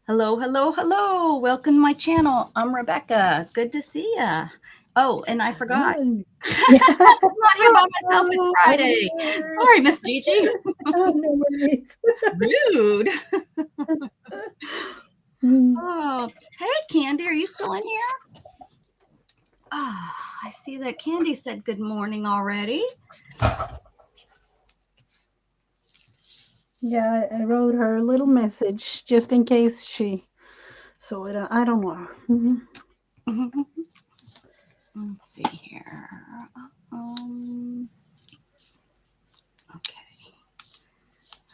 Hello, hello, hello. Welcome to my channel. I'm Rebecca. Good to see ya. Oh, and I forgot. Hi. I'm not here by myself. It's Oh, I'm Friday. here. Sorry, Miss Gigi. Oh, no worries. Rude. Mm, Oh, hey, Candy. Are you still in here? Oh, I see that Candy said good morning already. Yeah, I wrote her a little message just in case she saw it. I don't know. Let's see here. Um, okay.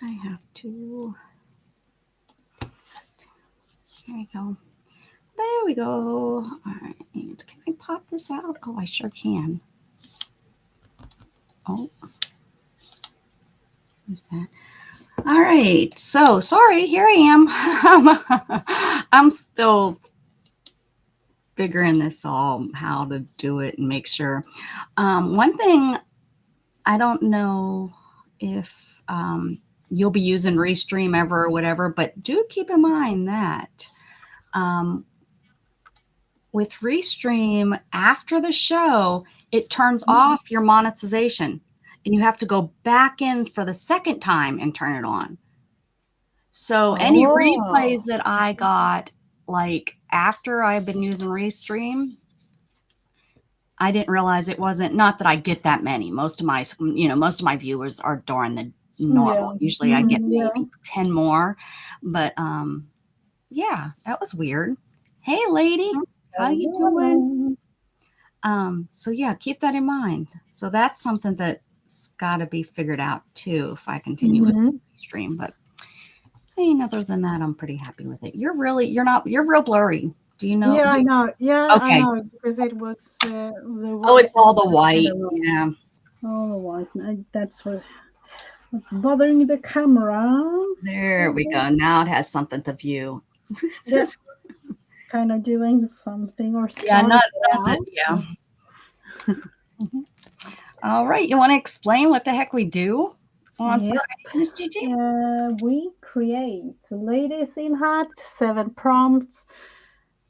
I have to. Here we go. There we go. All right. Can I pop this out? Oh, I sure can. Oh, is that? All right. So sorry. Here I am. I'm still figuring this all how to do it and make sure. One thing I don't know if you'll be using Restream ever or whatever, but do keep in mind that um, with Restream after the show, it turns off your monetization and you have to go back in for the second time and turn it on. So any replays Oh, that I got, like after I've been using Restream, I didn't realize it wasn't not that I get that many. Most of my viewers are during the yeah. normal. Usually I get Yeah. maybe 10 more, but yeah, that was weird. Hey lady, how you doing? Hello. So yeah, keep that in mind. So that's something that's got to be figured out too if I continue with Mm-hmm. stream. But I mean, other than that, I'm pretty happy with it. You're real blurry. Do you know? Yeah, I know. Yeah, I Okay. know because it was the Oh, white it's all the in the white. room. Yeah. All the white. That's what's bothering the camera. There we go. Now it has something to view. It's Yeah, just, kind of doing something or yeah, starting not that. out. Yeah. Mhm. All right. You want to explain what the heck we do on Yep. Friday, Miss Gigi? We create ladies in hat, 7 prompts,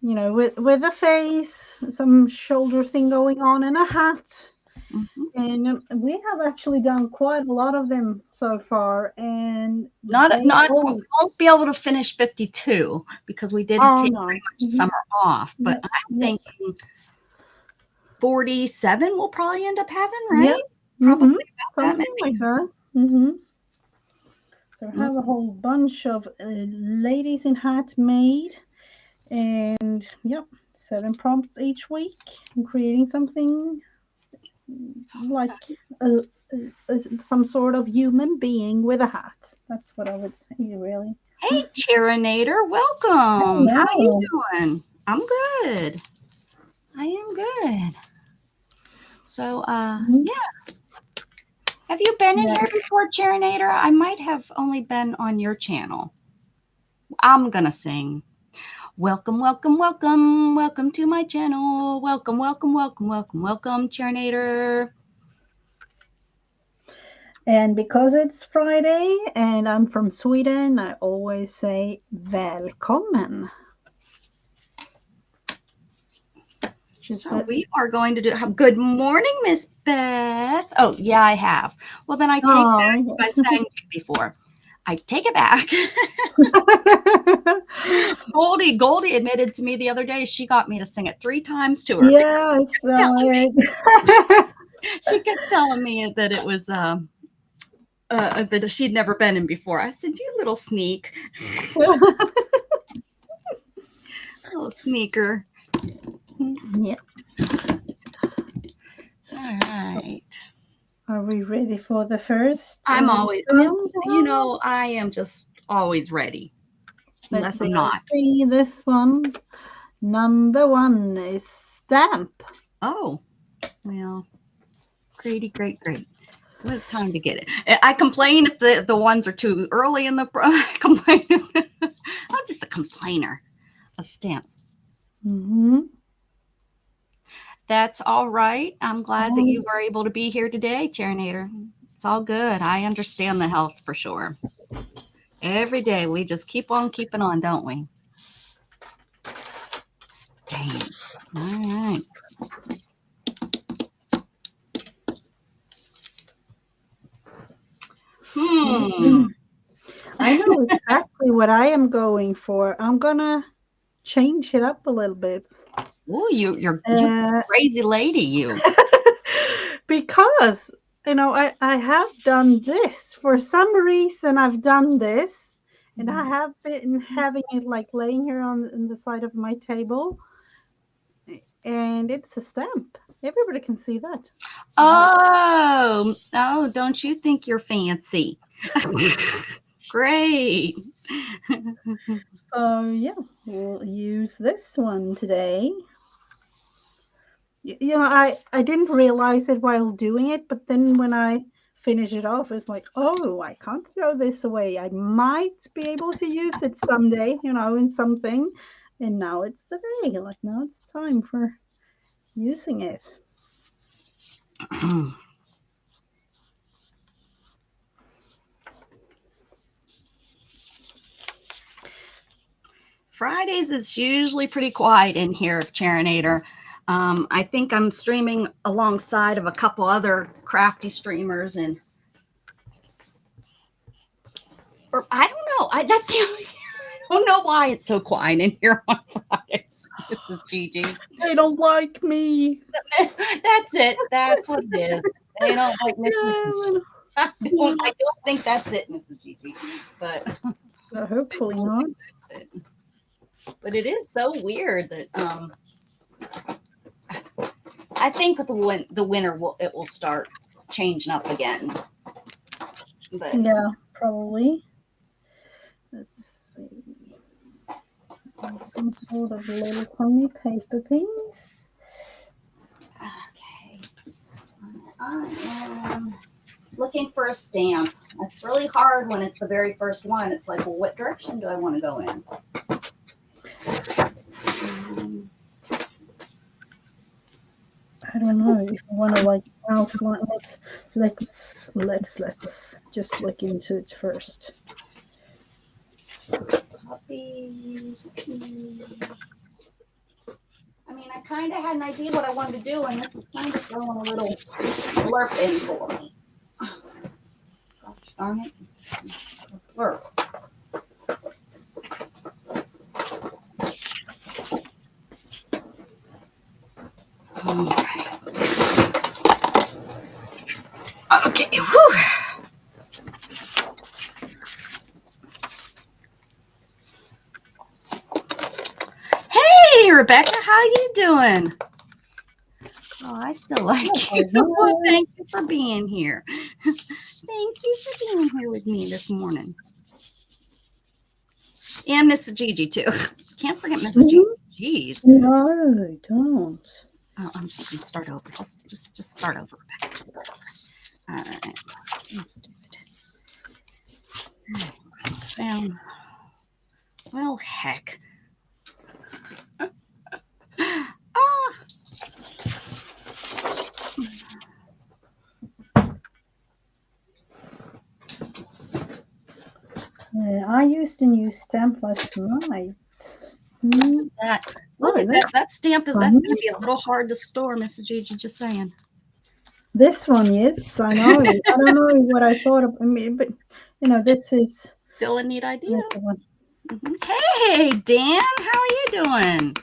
with a face, some shoulder thing going on, and a hat. Mhm. And we have actually done quite a lot of them so far, and Not, they not, we all. won't be able to finish 52 because we did Oh take no. pretty much summer off. But Yep. I'm Yep. thinking 47 we'll probably end up having, Yep. right? Probably Mm-hmm. about that Something like many. that. Mm-hmm. So I Mm, have a whole bunch of ladies in hat made. And yep, 7 prompts each week. I'm creating something like a, some sort of human being with a hat. That's what I would say, really. Hey, Cheerinator, welcome. How you Hello. doing? I'm good. I am good. So, Mhm. yeah. Have you been in Yeah. here before, Cheerinator? I might have only been on your channel. I'm gonna sing. Welcome, welcome, welcome, welcome to my channel. Welcome, welcome, welcome, welcome, welcome, Cheerinator. And because it's Friday and I'm from Sweden, I always say välkommen. Just So we are going to do. Good morning, Miss Beth. Oh yeah, I have. Well, then I take back oh, what I sang before. I take it back. Goldie admitted to me the other day she got me to sing it 3 times to her because yeah, I she kept saw telling me it. she kept telling me that it was that she'd never been in before. I said, "You little sneak, little sneaker." yeah. All right. Are we ready for the first I'm always Miss. countdown? I am just always ready, Let's unless see. I'm Let's not. see this one. Number one is stamp. Oh, well, great, great, great. What time to get it? I complain if the ones are too early in the complain. I'm just a complainer. A stamp. Mm-hmm. That's all right. I'm glad that Oh, you were able to be here today, Charinator. It's all good. I understand the health for sure. Every day we just keep on keeping on, don't we? Dang. All right. Hmm. I know exactly what I am going for. I'm gonna change it up a little bit. Oh, you Uh, crazy lady, you. because I have done this for some reason. I've done this, and I have been having it like laying here on the side of my table, and it's a stamp. Everybody can see that. Oh, don't you think you're fancy? Great. So yeah, we'll use this one today. I didn't realize it while doing it, but then when I finish it off, it's like, oh, I can't throw this away. I might be able to use it someday, in something. And now it's the day. Like now it's time for using it. Fridays is usually pretty quiet in here, Charinator. I think I'm streaming alongside of a couple other crafty streamers, and or I don't know. That's the only. I don't know why it's so quiet in here on Fridays, Mrs. Gigi. They don't like me. That's it. That's what it is. They don't like Mrs. Yeah, Gigi. I don't think that's it, Mrs. Gigi. But hopefully not. that's it. But it is so weird that I think the winter will start changing up again. But Yeah, probably. Let's see. Some sort of little tiny paper piece. okay, I am looking for a stamp. It's really hard when it's the very first one. It's like, well, what direction do I want to go in? I don't know if you want to like outline. Let's just look into it first. Puppies. I mean, I kind of had an idea what I wanted to do, and this is kind of throwing a little blurb in for me. Gosh darn it. Blurb. All right. Okay. Whew. Hey, Rebecca, how you doing? Oh, I still like you. Well, thank you for being here. Thank you for being here with me this morning. And Mrs. Gigi, too. Can't forget Mrs. Gigi. Jeez. No, don't. Oh, I'm just going to start over. Just start over, Rebecca. Just start over. All right. Let's do it. Well, heck. I used a new stamp last night. Look at that. That stamp that's going to be a little hard to store, Mrs. Gigi, just saying. This one, yes, I know. I don't know what I thought of. I mean, but this is still a neat idea. Hey, Dan, how are you doing?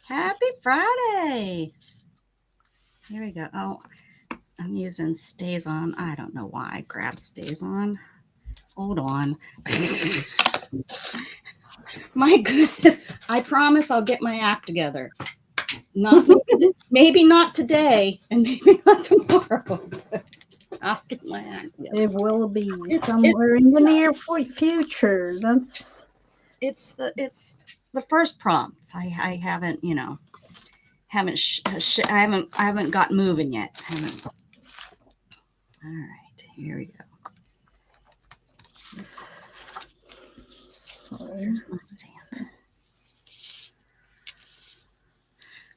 Happy Friday. Here we go. Oh, I'm using Stays On. I don't know why I grabbed Stays On. Hold on. My goodness. I promise I'll get my act together. Maybe not today, and maybe not tomorrow. I'll get my act together. It will be somewhere in the near future. It's the first prompts. I haven't I haven't got moving yet. All right, here we go. Here's my stamp.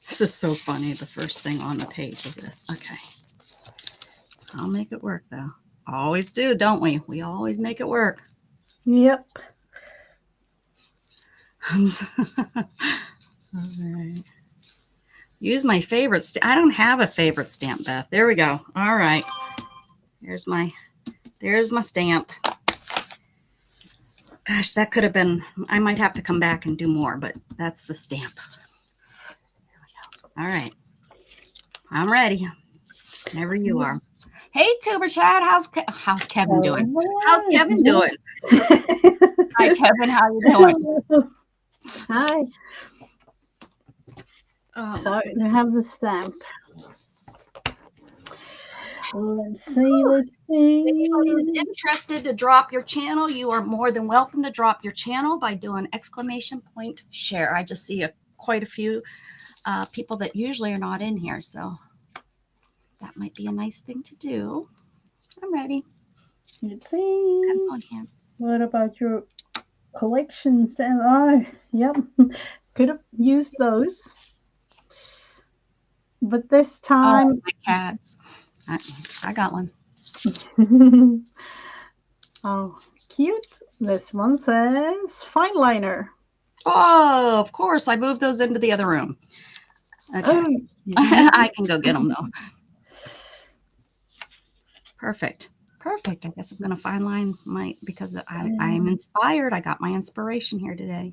This is so funny. The first thing on the page is this. Okay. I'll make it work, though. Always do, don't we? We always make it work. Yep. All right. Use my favorite. I don't have a favorite stamp, Beth. There we go. All right. There's my stamp. Gosh, that could have been. I might have to come back and do more, but that's the stamp. There we go. All right. I'm ready. Whenever you are. Hey, Tuber Chad, how's Kevin doing? How's Kevin doing? Hi, Kevin. How you doing? Hi. So I have the stamp. Let's see. If anybody is interested to drop your channel, you are more than welcome to drop your channel by doing ! share. I just see quite a few people that usually are not in here, so that might be a nice thing to do. I'm ready. Let's see. Pencil on hand. What about your collection stamp? Oh, yep. Could have used those. But this time. Oh, my cats. I got one. Oh, cute. This one says fine liner. Oh, of course. I moved those into the other room. Okay. Oh, yeah. I can go get them, though. Perfect. Perfect. I guess I'm going to fine line because I'm inspired. I got my inspiration here today.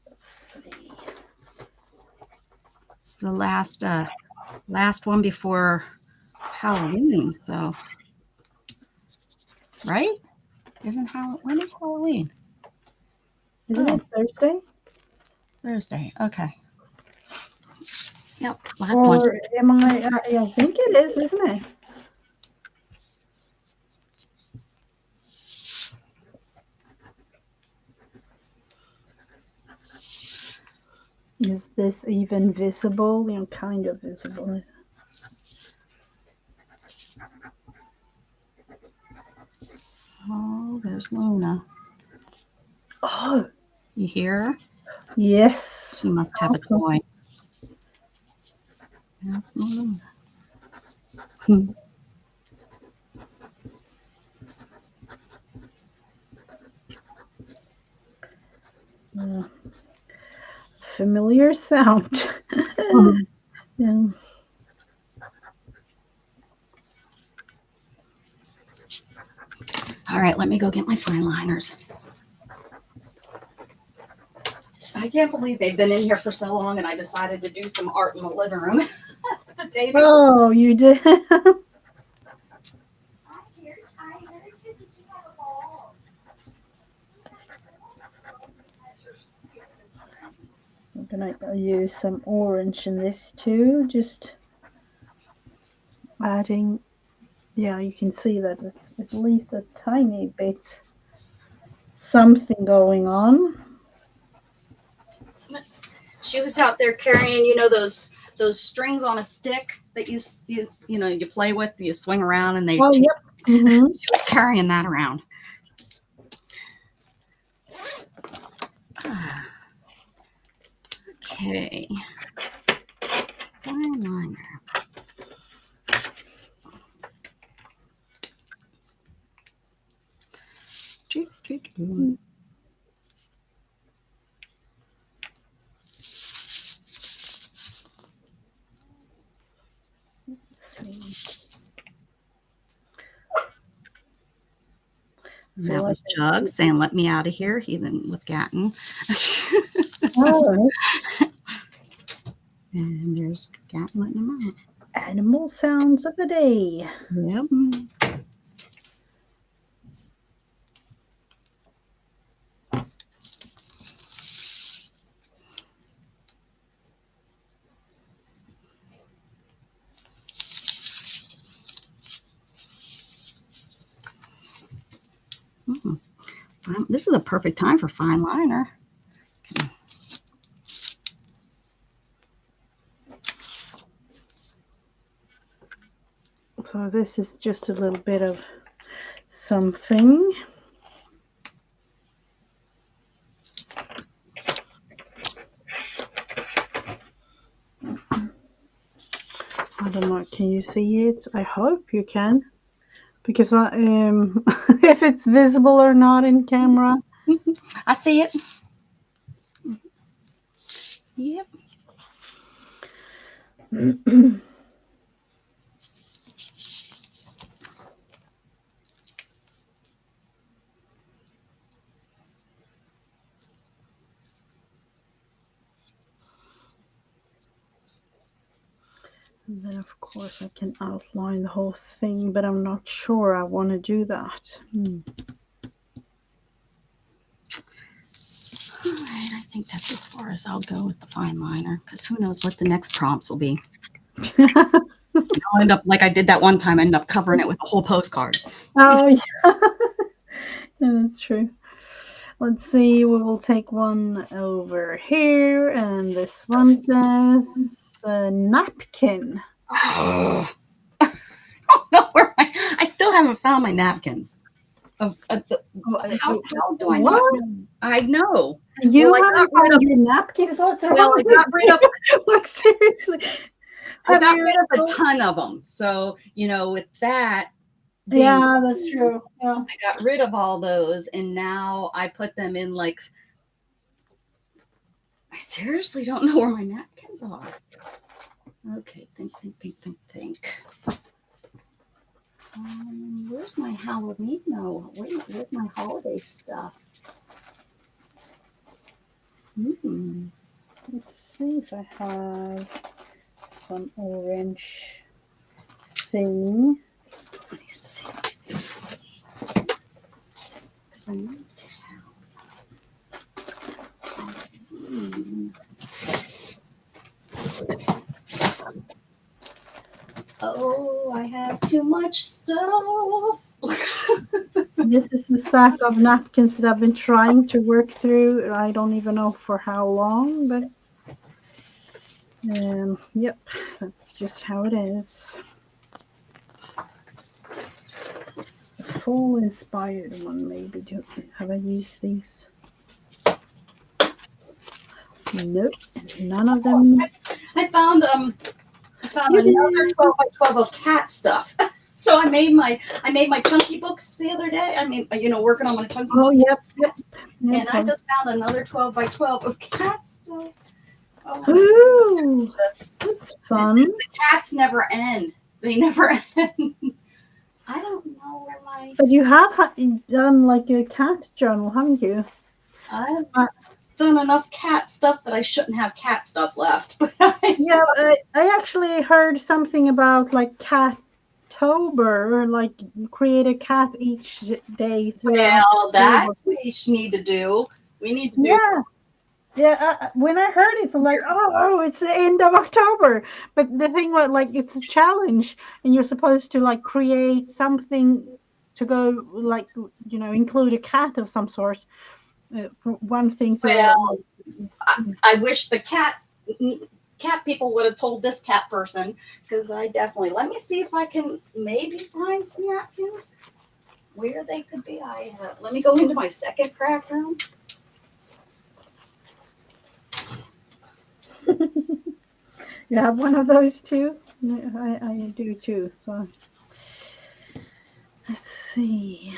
Let's see. It's the last one before Halloween, so right? When is Halloween? Isn't it Thursday? Thursday. Okay. Yep. Last or one. am I think it is, isn't it? Is this even visible? Kind of visible. Oh, there's Luna. Oh, you hear her? Yes. She must have a toy. That's Luna. Familiar sound. Yeah. All right, let me go get my fine liners. I can't believe they've been in here for so long, and I decided to do some art in the living room. Oh, you did. I'm gonna use some orange in this too, just adding. Yeah, you can see that it's at least a tiny bit something going on. She was out there carrying, those strings on a stick that you play with, you swing around and they. Oh, yep. Mm-hmm. She was carrying that around. Okay. Fine liner. That was Jug saying, "Let me out of here." He's in with Gatton. Oh. And there's Gatton letting him out. Animal sounds of the day. Yep. This is a perfect time for fine liner. Okay. So this is just a little bit of something. I don't know, can you see it? I hope you can, because if it's visible or not in camera. I see it. Yep. And then, of course, I can outline the whole thing, but I'm not sure I want to do that. All right, I think that's as far as I'll go with the fine liner, because who knows what the next prompts will be. I'll end up like I did that one time. I end up covering it with a whole postcard. Oh, yeah. Yeah, that's true. Let's see, we will take one over here, and this one says napkin. Oh, I don't know where I still haven't found my napkins. How do I not? What? I know. You Well, I got haven't rid found of. your napkins? What's wrong Well, I with got rid of. you? Like, seriously. I Have got you? rid of a ton of them. So with that being, Yeah, that's true. Yeah. I got rid of all those, and now I put them in like. I seriously don't know where my napkins are. Okay, think. Where's my Halloween though? Where's my holiday stuff? Let's see if I have some orange thing. Let me see. Because I need to Oh, I have too much stuff. This is the stack of napkins that I've been trying to work through. I don't even know for how long, but yep, that's just how it is. A fall inspired one, maybe. Have I used these? Nope, none of them. I found another 12 by 12 of cat stuff. So I made my chunky books the other day. I mean, working on my chunky Oh, books. yep. And I just found another 12 by 12 of cat stuff. Oh, Ooh, that's fun. The cats never end. They never end. I don't know where my. But you have done like a cat journal, haven't you? I've done enough cat stuff that I shouldn't have cat stuff left. Yeah, I actually heard something about like Cattober, like create a cat each day throughout. Well, that we need to do. We need to do. Yeah. Yeah, when I heard it, I'm like, oh, it's the end of October. But the thing was, like, it's a challenge, and you're supposed to like create something to go, like, include a cat of some sort. For one thing. Well, I wish the cat people would have told this cat person, because I definitely. Let me see if I can maybe find some napkins where they could be. Let me go into my second craft room. You have one of those too? I do too. So let's see.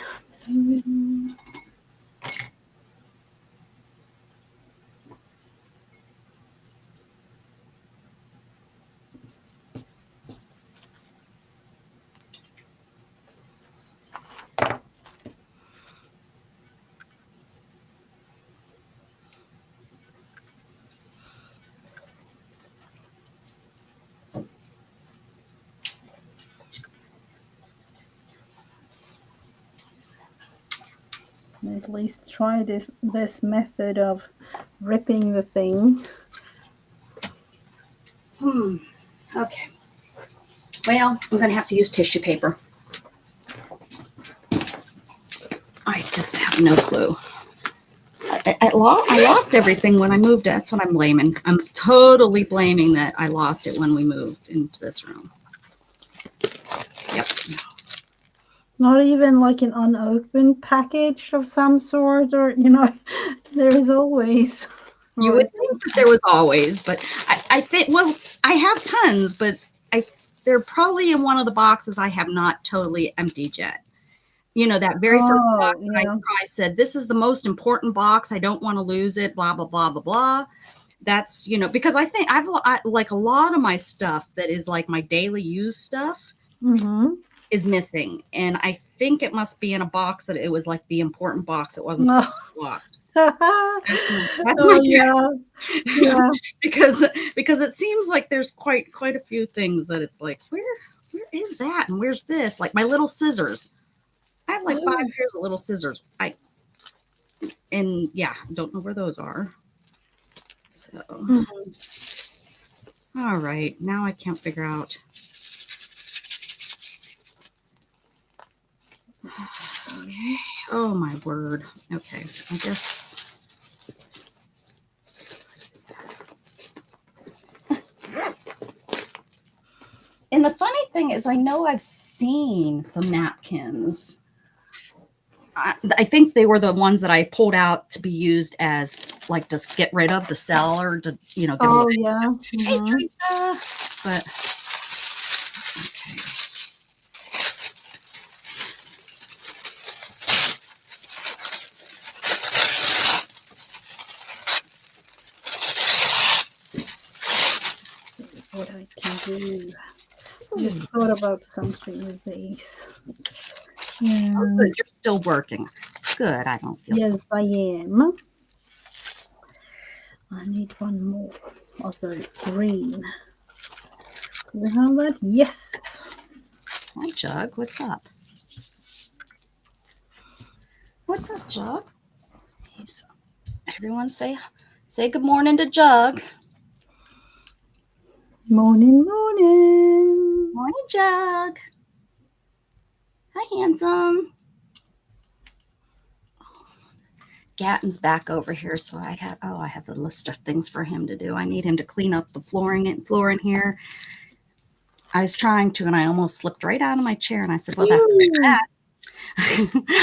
At least try this method of ripping the thing. Okay. Well, I'm going to have to use tissue paper. I just have no clue. I lost everything when I moved. That's what I'm blaming. I'm totally blaming that I lost it when we moved into this room. Yep. Not even like an unopened package of some sort, or there is always. You would think that there was always, but I think, well, I have tons, but they're probably in one of the boxes I have not totally emptied yet. That very first box that I said, this is the most important box. I don't want to lose it, blah, blah, blah, blah, blah. that's, because I think like a lot of my stuff that is like my daily use stuff Mm-hmm. is missing. And I think it must be in a box that it was like the important box. It wasn't No. supposed to be lost. That's my Oh guess. yeah, yeah. because it seems like there's quite a few things that it's like, where is that? And where's this? Like my little scissors. I have like 5 pairs of little scissors. And yeah, don't know where those are. So, Mhm. all right, now I can't figure out. Okay. Oh my word. Okay, I guess. And the funny thing is, I know I've seen some napkins. I think they were the ones that I pulled out to be used as like to get rid of, to sell, or to give away. Oh yeah. Hey Mm-hmm. Teresa, but okay. What I can do. I just thought about something with these. Oh, Yeah. good, you're still working. Good, I don't feel so. Yes, I am. I need one more of the green. Do we have that? Yes. Hi, Jug. What's up? What's up, Jug? He's, everyone say good morning to Jug. Morning, morning. Morning, Jug. Hi, handsome. Gatton's back over here, so I have the list of things for him to do. I need him to clean up the floor in here. I was trying to, and I almost slipped right out of my chair. And I said, "Well, that's enough of that."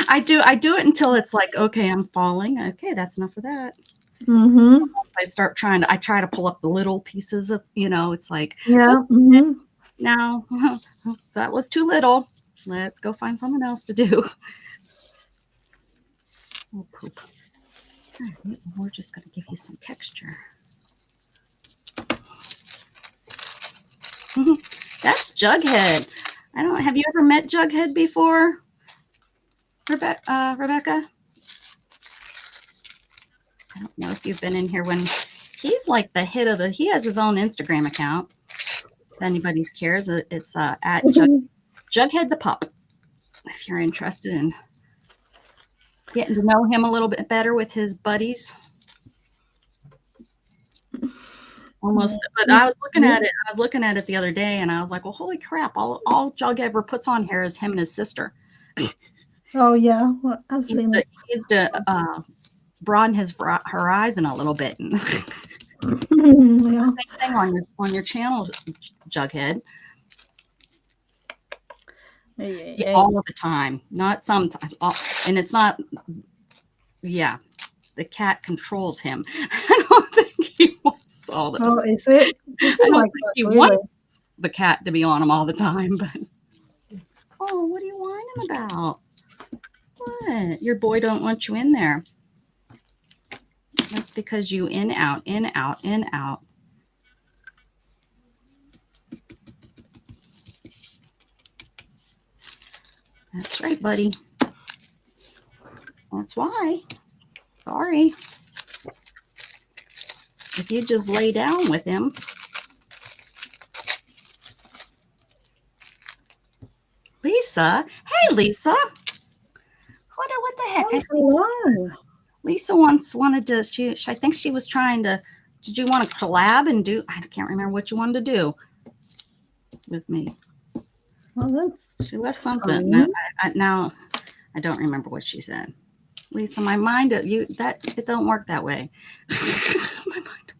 I do it until it's like, okay, I'm falling. Okay, that's enough of that. Mm-hmm. I try to pull up the little pieces of, it's like, Yeah. oh, Mm-hmm. now that was too little. Let's go find something else to do. Oh, poop. All right, we're just going to give you some texture. That's Jughead. Have you ever met Jughead before, Rebecca? I don't know if you've been in here when he's like the hit of he has his own Instagram account. If anybody's cares, it's at Jughead the Pup. If you're interested in getting to know him a little bit better with his buddies. Almost, but I was looking at it the other day, and I was like, well, holy crap, all Jug ever puts on here is him and his sister. Oh yeah. Well, I've seen it. He needs to broaden his horizon a little bit. And Yeah. same thing on your channel, Jughead. Yeah. All of the time, not sometimes. And it's not. Yeah, the cat controls him. I don't think he wants all the. Oh, is it? Is I it don't like think that, he really? wants the cat to be on him all the time. But oh, what are you whining about? What? Your boy don't want you in there. That's because you in, out, in, out, in, out. That's right, buddy. That's why. Sorry. If you just lay down with him. Lisa. Hey, Lisa. What the heck? Oh, hello. Lisa once wanted to, I think she was trying to, did you want to collab and do, I can't remember what you wanted to do with me. Well, She left something. Now I don't remember what she said. Lisa, my mind, it don't work that way. My mind.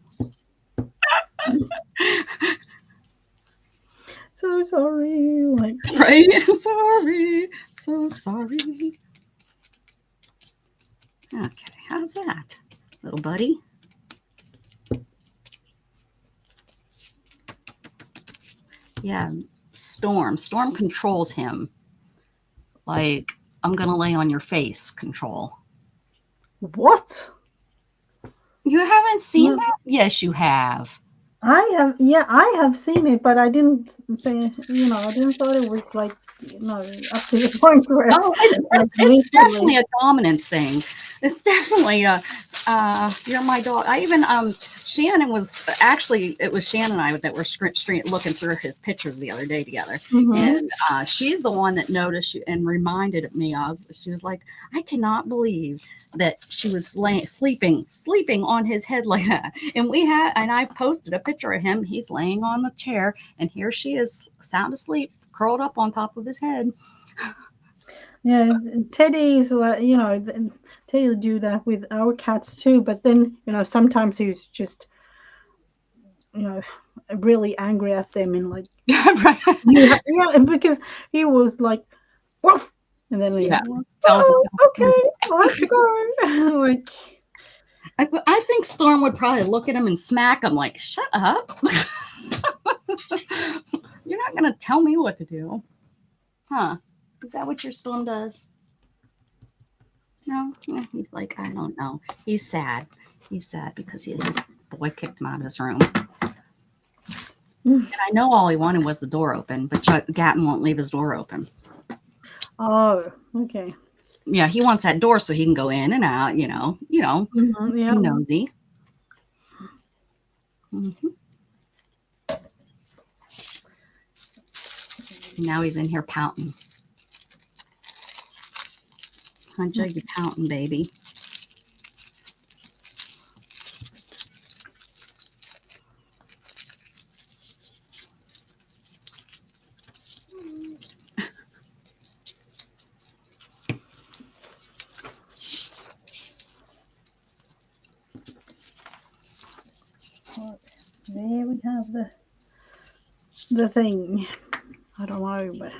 So sorry. Like, right? Sorry. So sorry. Okay, how's that, little buddy? Yeah, Storm controls him. Like, I'm gonna lay on your face control. what? You haven't seen No, that? Yes, you have. I have, yeah, I have seen it, but I didn't think, I didn't thought it was like, up to the point where, Oh, it's like, it's definitely literally. a dominance thing. It's definitely a you're my dog. I even Shannon was actually it was Shannon and I that were looking through his pictures the other day together, Mm-hmm. and she's the one that noticed you and reminded me. She was like, I cannot believe that she was sleeping on his head like that. And I posted a picture of him. He's laying on the chair, and here she is, sound asleep, curled up on top of his head. Yeah, Teddy is like, Teddy will do that with our cats too. But then, sometimes he's just, you know, really angry at them and like, Right. yeah, because he was like, woof, and then he, Yeah. Tells oh, okay, let's go. Like, I think Storm would probably look at him and smack him like, "Shut up! You're not gonna tell me what to do, huh?" Is that what your Storm does? No, yeah, he's like, I don't know. He's sad. He's sad because his boy kicked him out of his room. mm, And I know all he wanted was the door open, but Gatton won't leave his door open. oh, okay, Yeah, he wants that door so he can go in and out. yeah. Be nosy. Hmm. Now he's in here pouting. Huncho, you pouting, baby. Well, there we have the thing. I don't know, but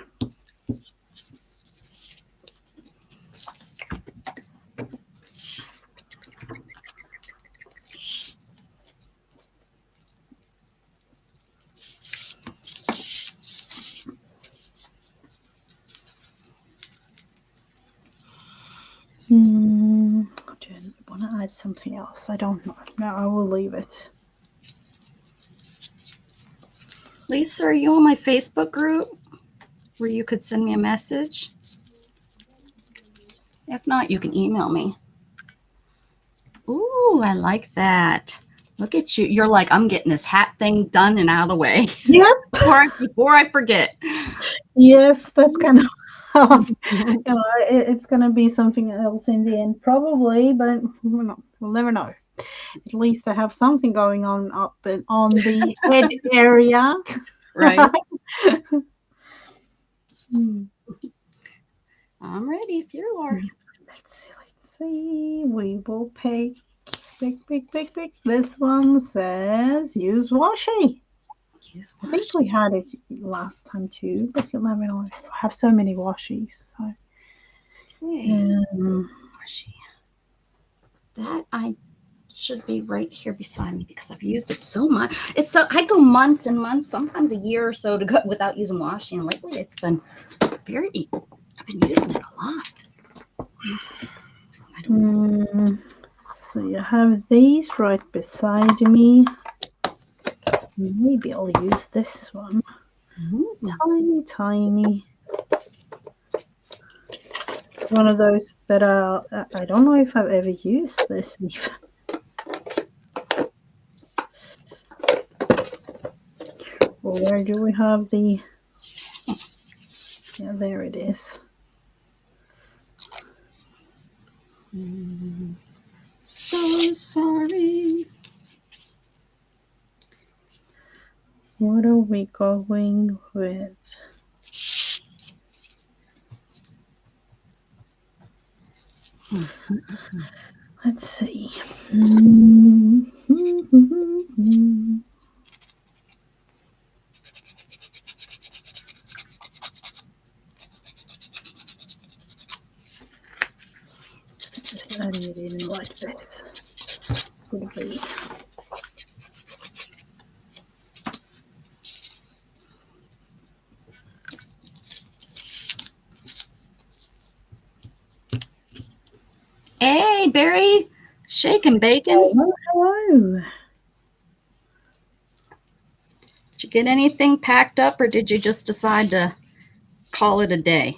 do I want to add something else? I don't know. No, I will leave it. Lisa, are you on my Facebook group where you could send me a message? If not, you can email me. Ooh, I like that. Look at you. You're like, I'm getting this hat thing done and out of the way Yep. before I forget. Yes, that's kind of it's gonna be something else in the end, probably, but we'll never know. At least I have something going on up on the head area. Right. Hmm. I'm ready if you are. Let's see, let's see. We will pick. This one says use washi. Use I think washi. we had it last time too, but you'll never know. I have so many washies. So, Okay. um, Washi. That I should be right here beside me because I've used it so much. I go months and months, sometimes a year or so to go without using washi. And lately it's been I've been using it a lot. I don't know. so you have these right beside me. Maybe I'll use this one. Mm. Tiny. One of those that I don't know if I've ever used this even. Well, where do we have the? Yeah, there it is. So sorry. What are we going with? Let's see. Just adding it in like this. Should be. Hey, Barry. Shake and bacon. Hello, hello. Did you get anything packed up or did you just decide to call it a day?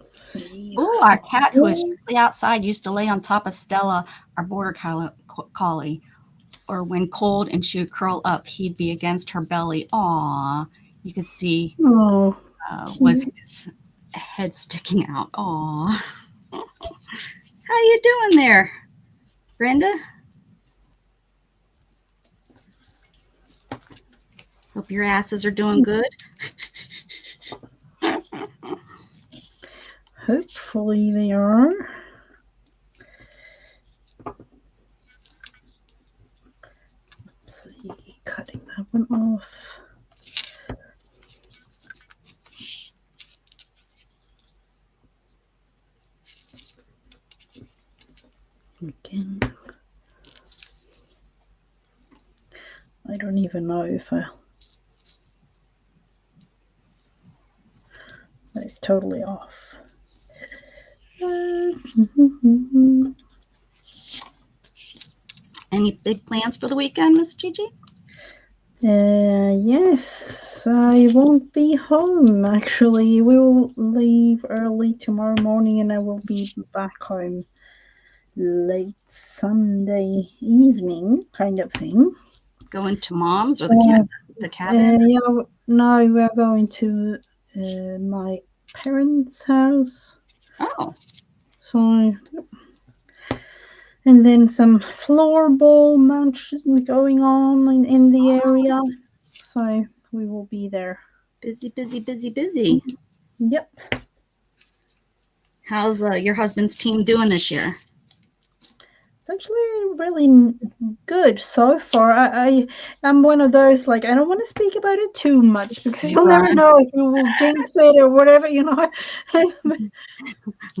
Let's see. Oh, our cat who is strictly outside used to lay on top of Stella, our border collie. Or when cold and she would curl up, he'd be against her belly. Aw, you could see Oh, was cute. his head sticking out. Aw. How you doing there, Brenda? Hope your asses are doing good. Hopefully they are. Let's see, cutting that one off. Again. I don't even know if that is totally off. Any big plans for the weekend, Miss Gigi? Yes, I won't be home actually. We will leave early tomorrow morning and I will be back home late Sunday evening, kind of thing. Going to mom's or So, the cabin? yeah, no, we are going to my parents' house. Oh, So, and then some floorball matches going on in the area. So we will be there. busy, busy, busy, busy. Yep. How's your husband's team doing this year? It's actually really good so far. I'm one of those like I don't want to speak about it too much because you'll never Right. know if you will jinx it or whatever, you know.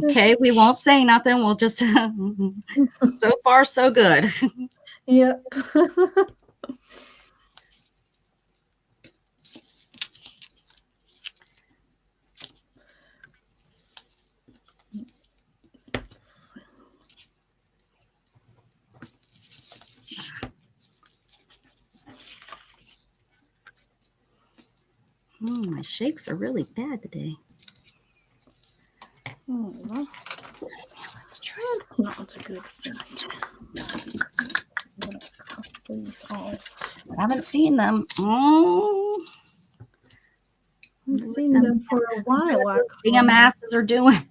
Okay, we won't say nothing. We'll just so far so good. Yep. My shakes are really bad today. Oh, Let's try that's not a good thing. I'm gonna cut these off. I haven't seen them. Oh, I haven't seen them for a while, what those damn actually. asses are doing.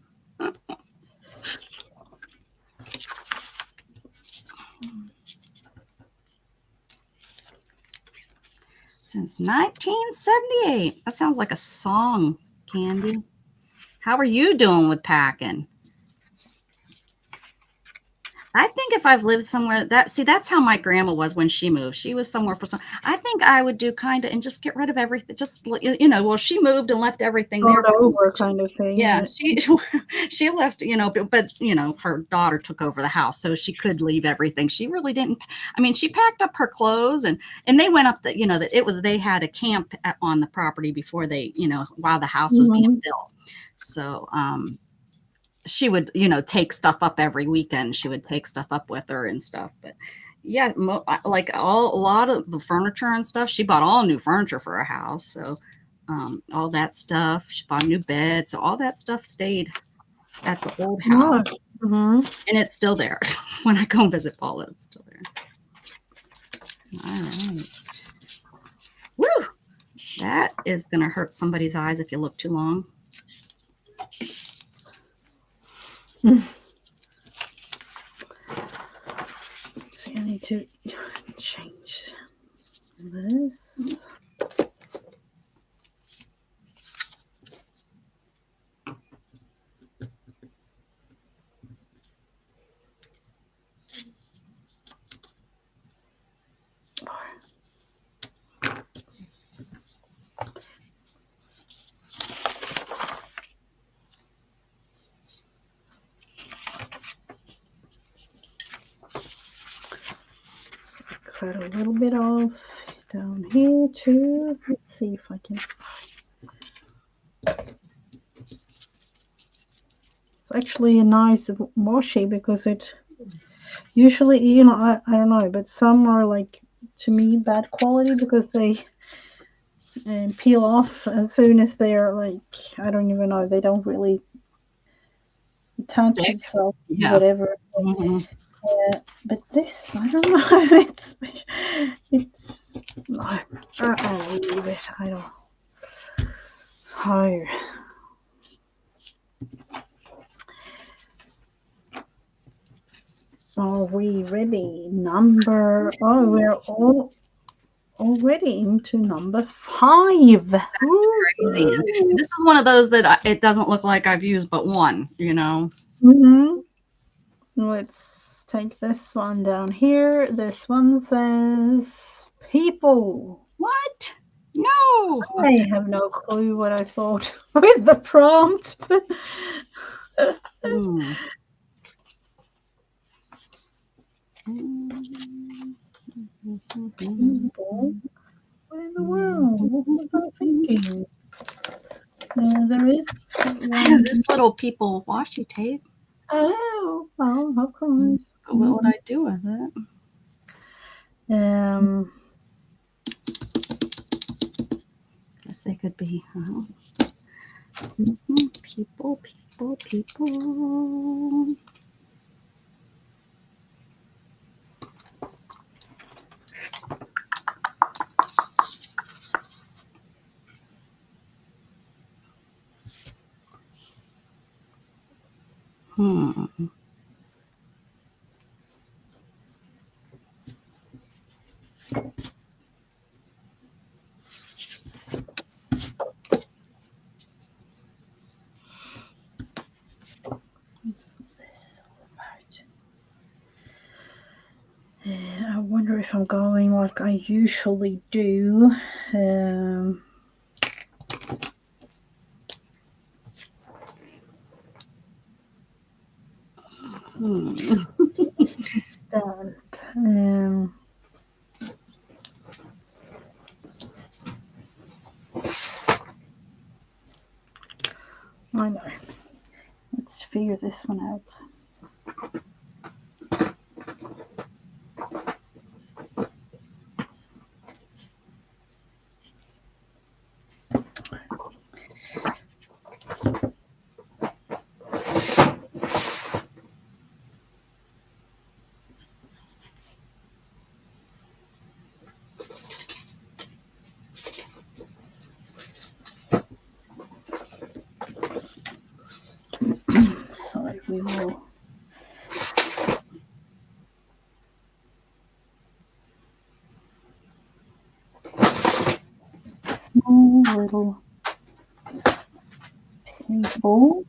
Since 1978. That sounds like a song, Candy. How are you doing with packing? I think if I've lived somewhere that's how my grandma was when she moved. She was somewhere for some. I think I would do kind of and just get rid of everything. Just well, she moved and left everything there. Start over, kind of thing. Yeah, Yeah. she left, but her daughter took over the house, so she could leave everything. She really didn't. I mean, she packed up her clothes and they went up that it was they had a camp on the property before they while the house was being built. So she would take stuff up every weekend. She would take stuff up with her and stuff. But yeah, like a lot of the furniture and stuff. She bought all new furniture for her house, so all that stuff. She bought a new bed, so all that stuff stayed at the old house, Mm-hmm. and it's still there. When I go and visit Paula, it's still there. All right. Woo! That is going to hurt somebody's eyes if you look too long. See, I need to change this. cut a little bit off down here too. Let's see if I can. It's actually a nice washi because it usually, I don't know, but some are like, to me, bad quality because they peel off as soon as they're like, I don't even know, they don't really attach Stick. itself, Yeah. whatever. Hmm. But this, I don't know. It's. I'll leave it. I don't. Oh, are we ready? We're all already into number 5. That's crazy. And this is one of those that it doesn't look like I've used but one, you know. Mm-hmm. Let's take this one down here. This one says people. What? No. I have no clue what I thought with the prompt, but Hmm. people. What in the world? What was I thinking? There is I have one. this little people washi tape. Oh, well, of course. What would I do with it? Guess they could be people, people, people. Hmm. This I wonder if I'm going like I usually do. Stamp. I know. Let's figure this one out. So we will. Small little people.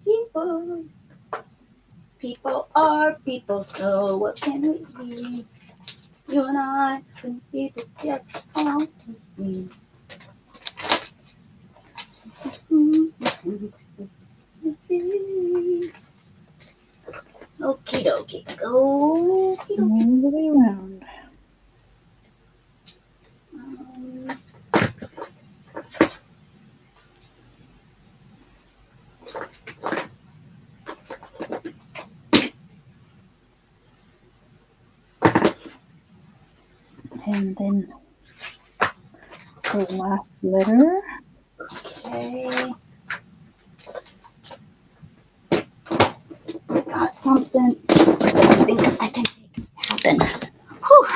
People. People are people, so what can we be? You and I can be together all we. Okie dokie. Okie dokie. All the way around. And then the last letter. Okay. I got something that I think I can make happen. Whew.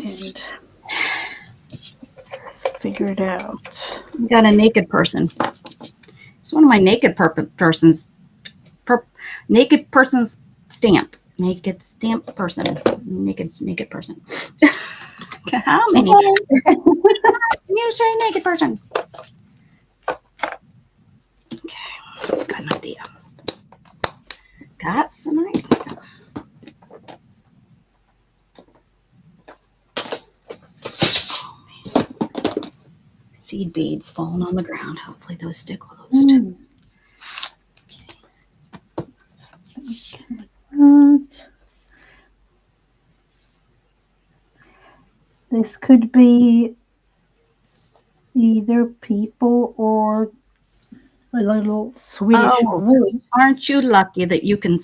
And figure it out. I got a naked person. It's one of my naked persons. Naked person's stamp. Naked stamp person. Naked person. How many? You say naked person. Okay, got an idea. Got some idea. seed beads falling on the ground. Hopefully those stay closed. That. This could be either people or a little Swedish wood. Aren't you lucky that you can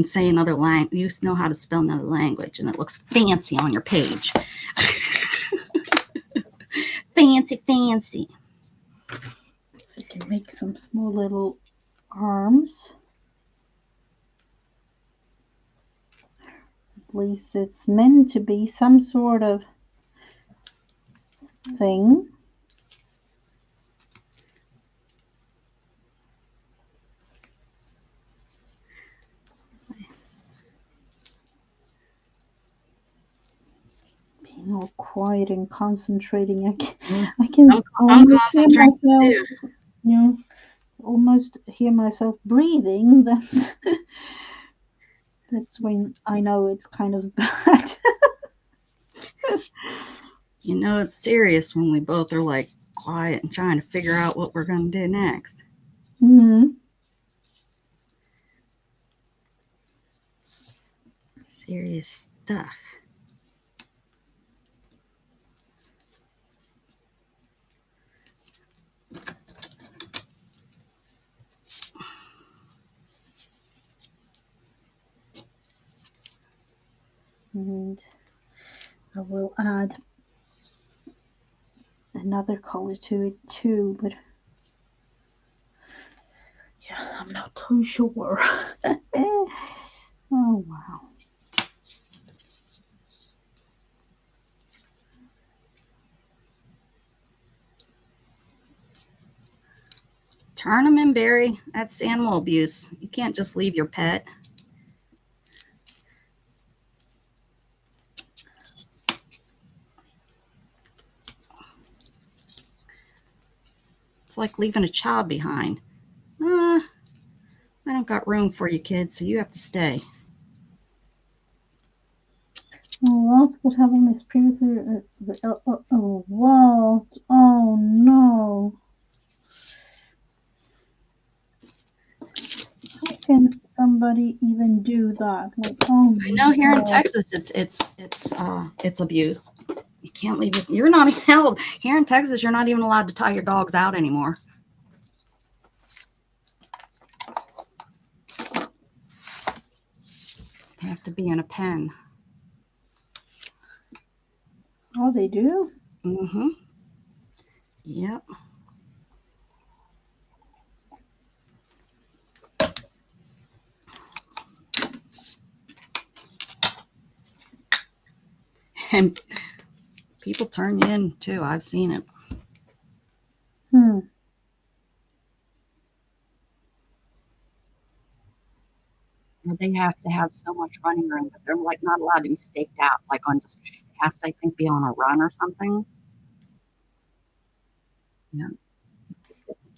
say another language? You know how to spell another language, and it looks fancy on your page. fancy. So you can make some small little arms. At least it's meant to be some sort of thing. Being all quiet and concentrating, I can almost hear myself. Almost hear myself breathing. That's when I know it's kind of bad. It's serious when we both are like quiet and trying to figure out what we're going to do next. Serious stuff. And I will add another color to it too, but yeah, I'm not too sure. Oh wow. Turn them in, Barry. That's animal abuse. You can't just leave your pet. It's like leaving a child behind. I don't got room for you, kids, so you have to stay. Oh, what happened is previously. Oh, what? Oh, no. How can somebody even do that? Like, oh, I know here in Texas, it's abuse. You can't leave it. You're not held here in Texas. You're not even allowed to tie your dogs out anymore. They have to be in a pen. Oh, they do? Mm-hmm. Yep. And people turn you in too. I've seen it. They have to have so much running room, but they're like not allowed to be staked out, like on just it has to, I think, be on a run or something. Yeah.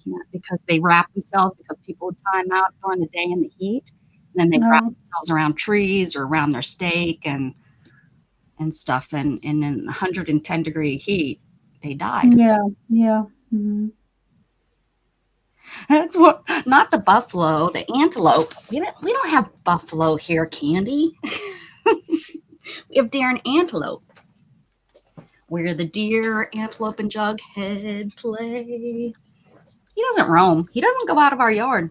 Can't because they wrap themselves because people would time out during the day in the heat. And then they wrap themselves around trees or around their stake and stuff. And in 110-degree heat, they died. Yeah. Mm-hmm. That's what, not the buffalo, the antelope. We don't have buffalo here, Candy. We have deer and antelope. Where the deer, antelope, and jughead play. He doesn't roam. He doesn't go out of our yard.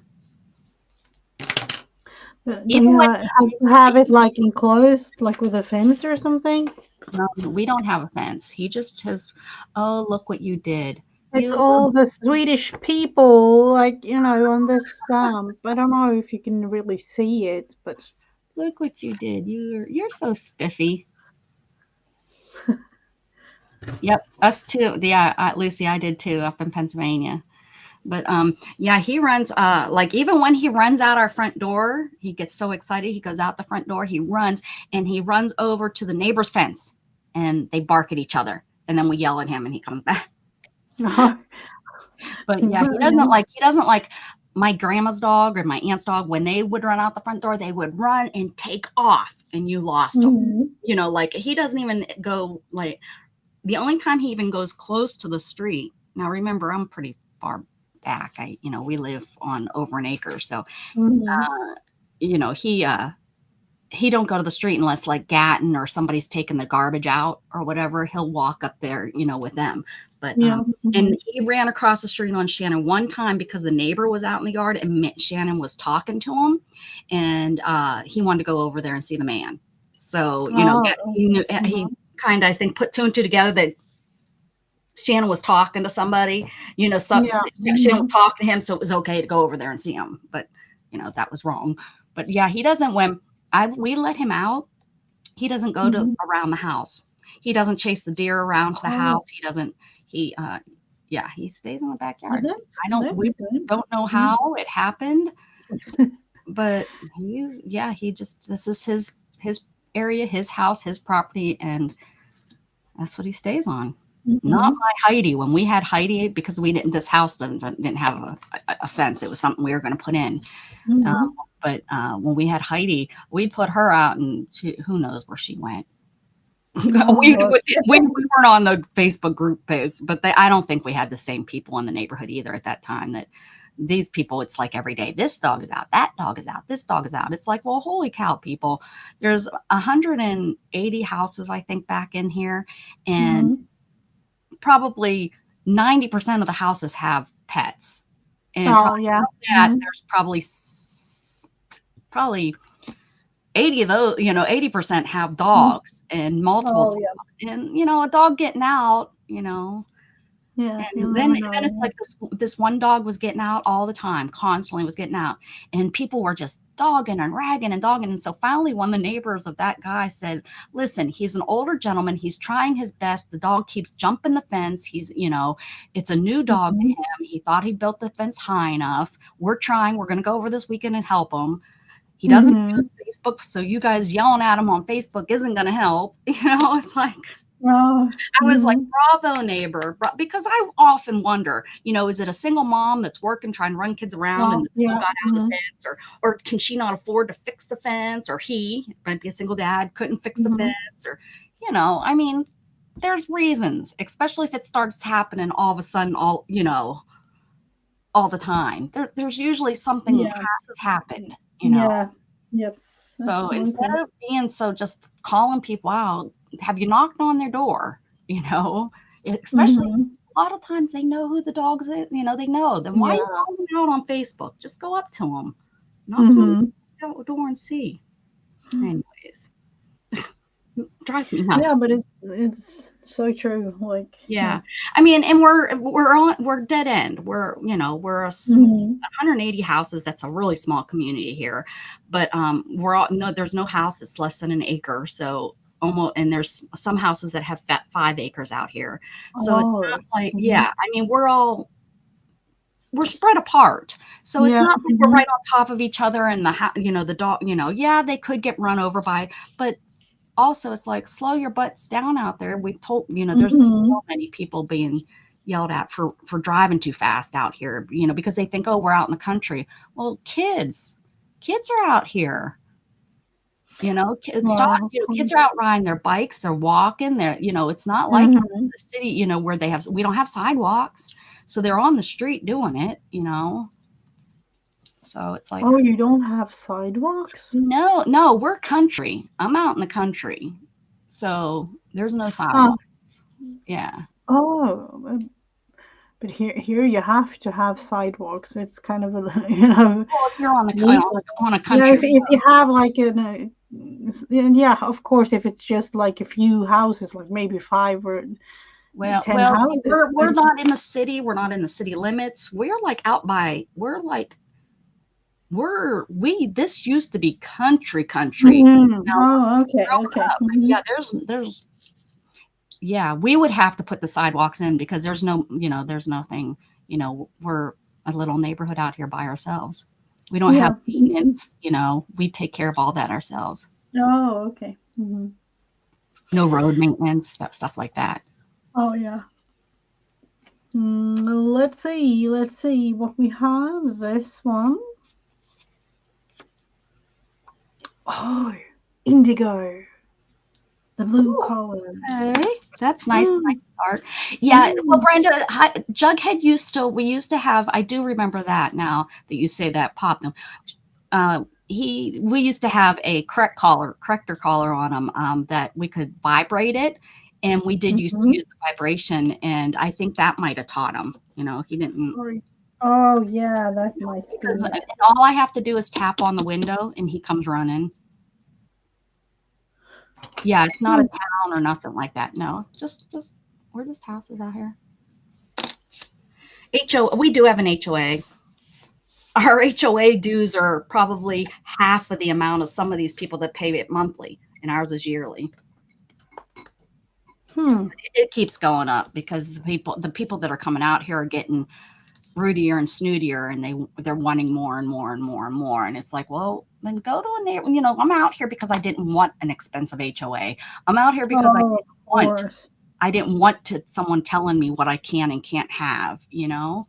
Do you have it like enclosed, like with a fence or something? No, we don't have a fence. He just has, oh, look what you did. It's all the Swedish people, like, on this stamp. I don't know if you can really see it, but look what you did. You're so spiffy. Yep, us too. Yeah, Lucy, I did too up in Pennsylvania. But yeah, he runs like even when he runs out our front door, he gets so excited. He goes out the front door, he runs over to the neighbor's fence and they bark at each other. And then we yell at him and he comes back. But yeah, he doesn't like my grandma's dog or my aunt's dog. When they would run out the front door, they would run and take off and you lost them. Like he doesn't even go like the only time he even goes close to the street Now remember, I'm pretty far back. We live on over an acre, so Mhm. you know, he don't go to the street unless like Gatton or somebody's taking the garbage out or whatever. He'll walk up there, with them. But Yeah. and Mhm. he ran across the street on Shannon one time because the neighbor was out in the yard and Shannon was talking to him, and he wanted to go over there and see the man. So Oh, he okay. knew he Mhm. kind of I think put two and two together that Shannon was talking to somebody. So Yeah. Shannon was Mhm. talking to him, so it was okay to go over there and see him. But that was wrong. But yeah, he doesn't when I we let him out, he doesn't go to Mhm. around the house. He doesn't chase the deer around to the Oh, house. He doesn't he yeah, he stays in the oh, backyard. that's We good. don't know Mhm. how it happened, but he just this is his area, his house, his property, and that's what he stays on. Not Mhm. my Heidi. When we had Heidi, because we didn't, this house didn't have a fence. It was something we were going to put in. Um, Mhm. but when we had Heidi, we put her out, and who knows where she went. we, Oh, we weren't on the Facebook group post, but I don't think we had the same people in the neighborhood either at that time. That these people, it's like every day, this dog is out, that dog is out, this dog is out. It's like, well, holy cow, people. There's 180 houses, I think, back in here, and mhm. probably 90% of the houses have pets. And Oh, probably yeah. of that, Mhm. there's probably 80 of those, 80% have Mhm. dogs and multiple Oh, dogs. yeah. And, a dog getting out, Yeah, and you'll then never it's know. like this one dog was getting out all the time, constantly was getting out, and people were just dogging and ragging and dogging. And so finally, one of the neighbors of that guy said, "Listen, he's an older gentleman. He's trying his best. The dog keeps jumping the fence. It's a new dog to Mhm. him. He thought he built the fence high enough. We're trying. We're going to go over this weekend and help him. He doesn't use Mhm. Facebook, so you guys yelling at him on Facebook isn't going to help." It's like Oh. I was like, Mhm. bravo, neighbor. Because I often wonder, is it a single mom that's working, trying to run kids around and Oh, the dog yeah. got out of the Mhm. fence, or can she not afford to fix the fence? Or he might be a single dad, couldn't fix the Mhm. fence, or, I mean, there's reasons, especially if it starts happening all of a sudden, all the time. There's usually something Yeah. has happened. Yeah. Yes, So instead absolutely. of being so just calling people out, have you knocked on their door? Especially Mhm. a lot of times they know who the dogs is. They know. Then why are you Yeah. calling them out on Facebook? Just go up to them, knock on Mhm. the door, and see. Anyways, drives me Yeah, nuts. but it's so true. Like, yeah. Yeah, I mean, and we're dead end. We're a small Mhm. 180 houses. That's a really small community here, but we're all no. There's no house that's less than an acre. So almost, and there's some houses that have 5 acres out here. So it's Oh. not like, Mhm. yeah. I mean, we're spread apart. So it's Yeah. not like we're Mhm. right on top of each other, and the dog. Yeah, they could get run over by, but also it's like slow your butts down out there. We've told there's been Mhm. so many people being yelled at for driving too fast out here, because they think, oh, we're out in the country. Well, kids are out here. Kids stop. Wow. Kids are out riding their bikes. They're walking. It's not like Mhm. the city, where we don't have sidewalks, so they're on the street doing it. So it's like, Oh, you don't have sidewalks? no, no, we're country. I'm out in the country, so there's no Ah, sidewalks. Yeah. oh, but here you have to have sidewalks. It's kind of a, you know, Well, if you're on the legal. on a Yeah, country if you road, have like and yeah, of course, if it's just like a few houses, like maybe 5 or 10 see, houses, we're not in the city. We're not in the city limits. We're like out by. We're like we. This used to be country. Mhm. Now Oh, we're okay, growing okay. up, but Hmm. yeah, there's yeah, we would have to put the sidewalks in because there's nothing. We're a little neighborhood out here by ourselves. We don't have Yeah. Hmm. maintenance. We take care of all that ourselves. Oh, okay. Hmm. No road maintenance, that stuff like that. Oh, yeah. Let's see what we have. This one. Oh, indigo. the blue color. Okay, that's nice. Mm, Nice start. Yeah. Well, mm, Brenda, Jughead we used to have. I do remember that now that you say that popped him. We used to have a corrector collar on him that we could vibrate it, and we did used to mhm. use the vibration, and I think that might have taught him. He didn't Sorry. Oh yeah, that might be because it. all I have to do is tap on the window, and he comes running. Yeah, it's not a Hmm. town or nothing like that. No, just we're just houses out here. We do have an HOA. Our HOA dues are probably half of the amount of some of these people that pay it monthly, and ours is yearly. Hmm. It keeps going up because the people that are coming out here are getting rootier and snootier, and they're wanting more and more and more and more. And it's like, well, then go to a neighbor. I'm out here because I didn't want an expensive HOA. I'm out here because Oh, of want course. I didn't want someone telling me what I can and can't have. I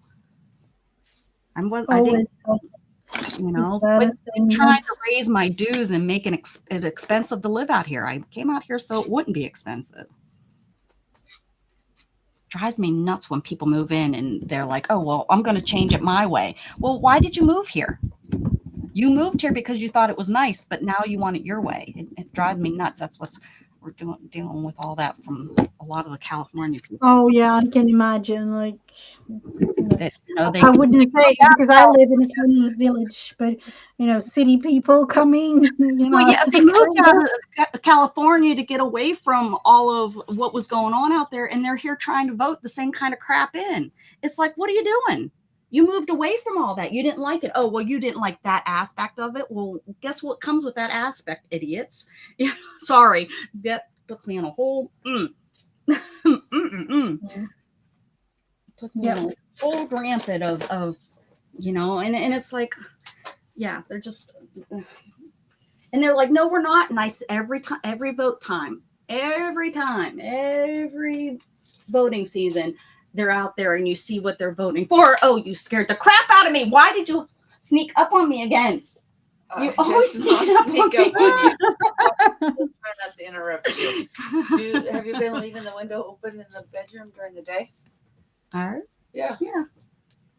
Oh, didn't is that quit a thing? trying to raise my dues and make it expensive to live out here. I came out here so it wouldn't be expensive. Drives me nuts when people move in and they're like, oh, well, I'm going to change it my way. Well, why did you move here? You moved here because you thought it was nice, but now you want it your way. It drives me nuts. That's we're dealing with all that from a lot of the California people. Oh yeah, I can imagine. Like, That they I wouldn't say moved out because I live in a tiny village, but city people coming, Well, yeah, they moved kind out of. of California to get away from all of what was going on out there, and they're here trying to vote the same kind of crap in. It's like, what are you doing? You moved away from all that. You didn't like it. Oh, well, you didn't like that aspect of it. Well, guess what comes with that aspect, idiots? Yeah, sorry, that puts me in a whole puts me in Yep. a whole rampant of and it's like, yeah, they're just. And they're like, no, we're not. And I every time, every voting season, they're out there and you see what they're voting for. Oh, you scared the crap out of me. Why did you sneak up on me again? You always sneak up on on you. me. Just try not to interrupt you. Have you been leaving the window open in the bedroom during the day? All right. Yeah. Yeah.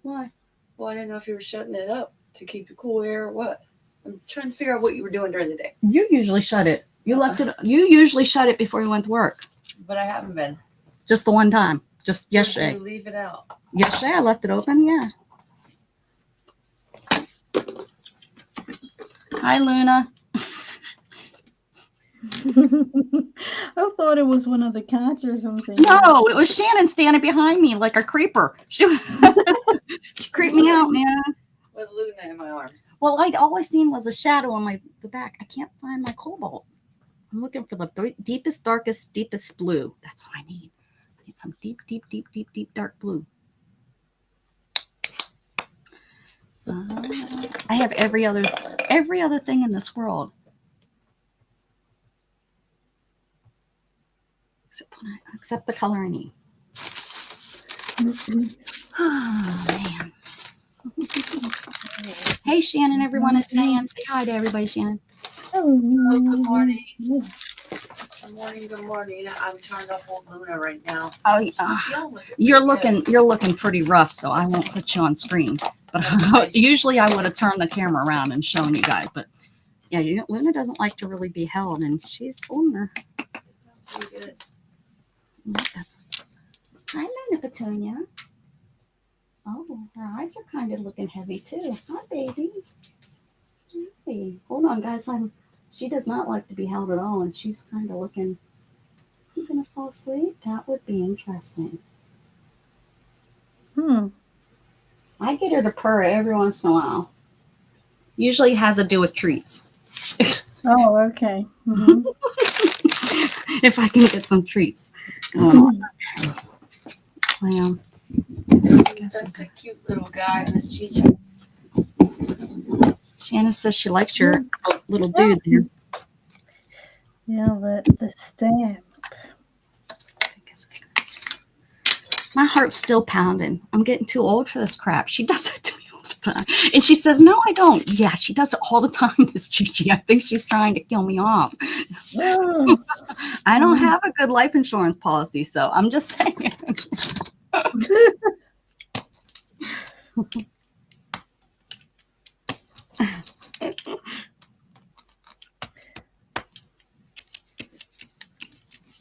Why? Well, I didn't know if you were shutting it up to keep the cool air or what. I'm trying to figure out what you were doing during the day. You usually shut it. You usually shut it before you went to work. But I haven't been. Just the one time. Just So yesterday. you leave it out. Yesterday I left it open. Yeah. Hi, Luna. I thought it was one of the cats or something. No, it was Shannon standing behind me like a creeper. She creeped me out, man. With Luna in my arms. Well, all I seen was a shadow on the back. I can't find my cobalt. I'm looking for the deepest, darkest, deepest blue. That's what I need. I need some deep, deep, deep, deep, deep, dark blue. I have every other thing in this world. Except the color I need. Oh, man. Hey, Shannon, everyone is saying. Say hi to everybody, Shannon. Oh, good morning. Good morning. I'm trying to hold Luna right now. Oh, you're looking pretty rough, so I won't put you on screen. But usually I would have turned the camera around and shown you guys. But yeah, Luna doesn't like to really be held, and she's holding her. Hi, Luna Petunia. Oh, her eyes are kind of looking heavy too. Hi, baby. Hey, hold on, guys. She does not like to be held at all, and she's kind of looking. You gonna fall asleep? That would be interesting. I get her to purr every once in a while. Usually has to do with treats. Oh, okay. Mm-hmm. If I can get some treats going on. Well, That's a cute little guy, Miss Gigi. Shannon says she likes your little dude there. Yeah, the stamp. My heart's still pounding. I'm getting too old for this crap. She does it to me all the time. And she says, no, I don't. Yeah, she does it all the time, Miss Gigi. I think she's trying to kill me off. Oh. I don't have a good life insurance policy, so I'm just saying.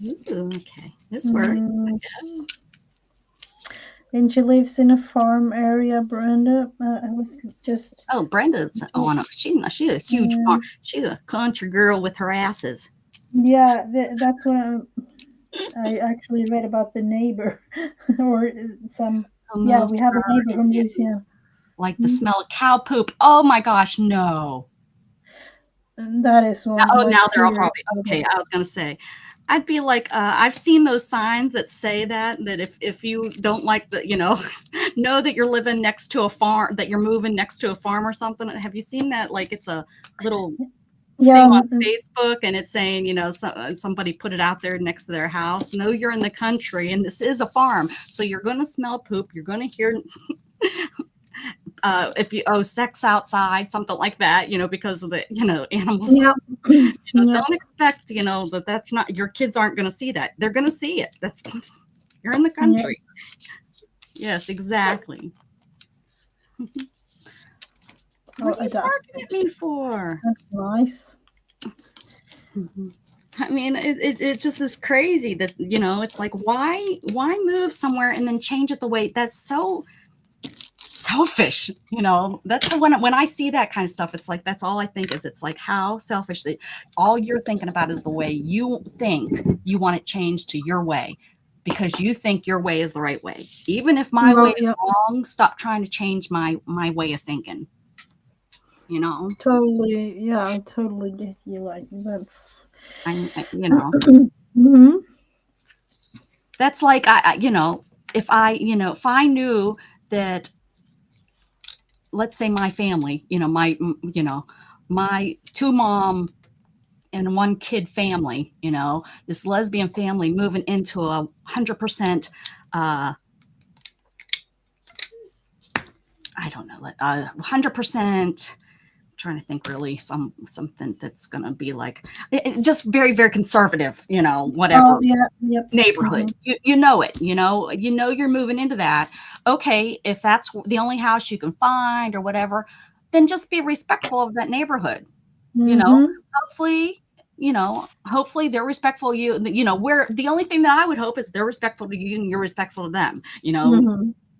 Ooh, okay, this works, I guess. And she lives in a farm area, Brenda. I was just. Oh, Brenda's on a she's a huge farm. She's a country girl with her asses. Yeah, that's what I actually read about the neighbor, or some. Yeah, we have a neighbor who lives here. Like the smell of cow poop. Oh my gosh, no. That is one. Oh, Like, now they're all serious. probably okay. I was gonna say, I'd be like, I've seen those signs that say that if you don't like the, know that you're living next to a farm, that you're moving next to a farm or something. Have you seen that? Like it's a little Yeah, thing on Facebook, and it's saying, somebody put it out there next to their house. No, you're in the country, and this is a farm, so you're going to smell poop. You're going to hear. If you sex outside, something like that, because of the animals. Yeah. Don't expect that that's not, your kids aren't going to see that. They're going to see it. That's you're in the country. Yes, exactly. What are you barking at me for? That's nice. I mean, it just is crazy that it's like, why move somewhere and then change it the way that's so selfish. That's when I see that kind of stuff, it's like, that's all I think is, it's like, how selfish that all you're thinking about is the way you think you want it changed to your way, because you think your way is the right way. Even if my way is wrong, stop trying to change my way of thinking. Totally. Yeah, I totally get you. Like, that's. Mm-hmm. That's like, if I knew that, let's say my family, my 2 mom and 1 kid family, this lesbian family moving into a 100%, I don't know, 100%, trying to think, really something that's going to be like just very, very conservative, whatever. Neighborhood. Mm-hmm. You know it, you're moving into that. Okay, if that's the only house you can find or whatever, then just be respectful of that neighborhood. Hopefully, hopefully they're respectful of you. Where the only thing that I would hope is they're respectful to you and you're respectful to them,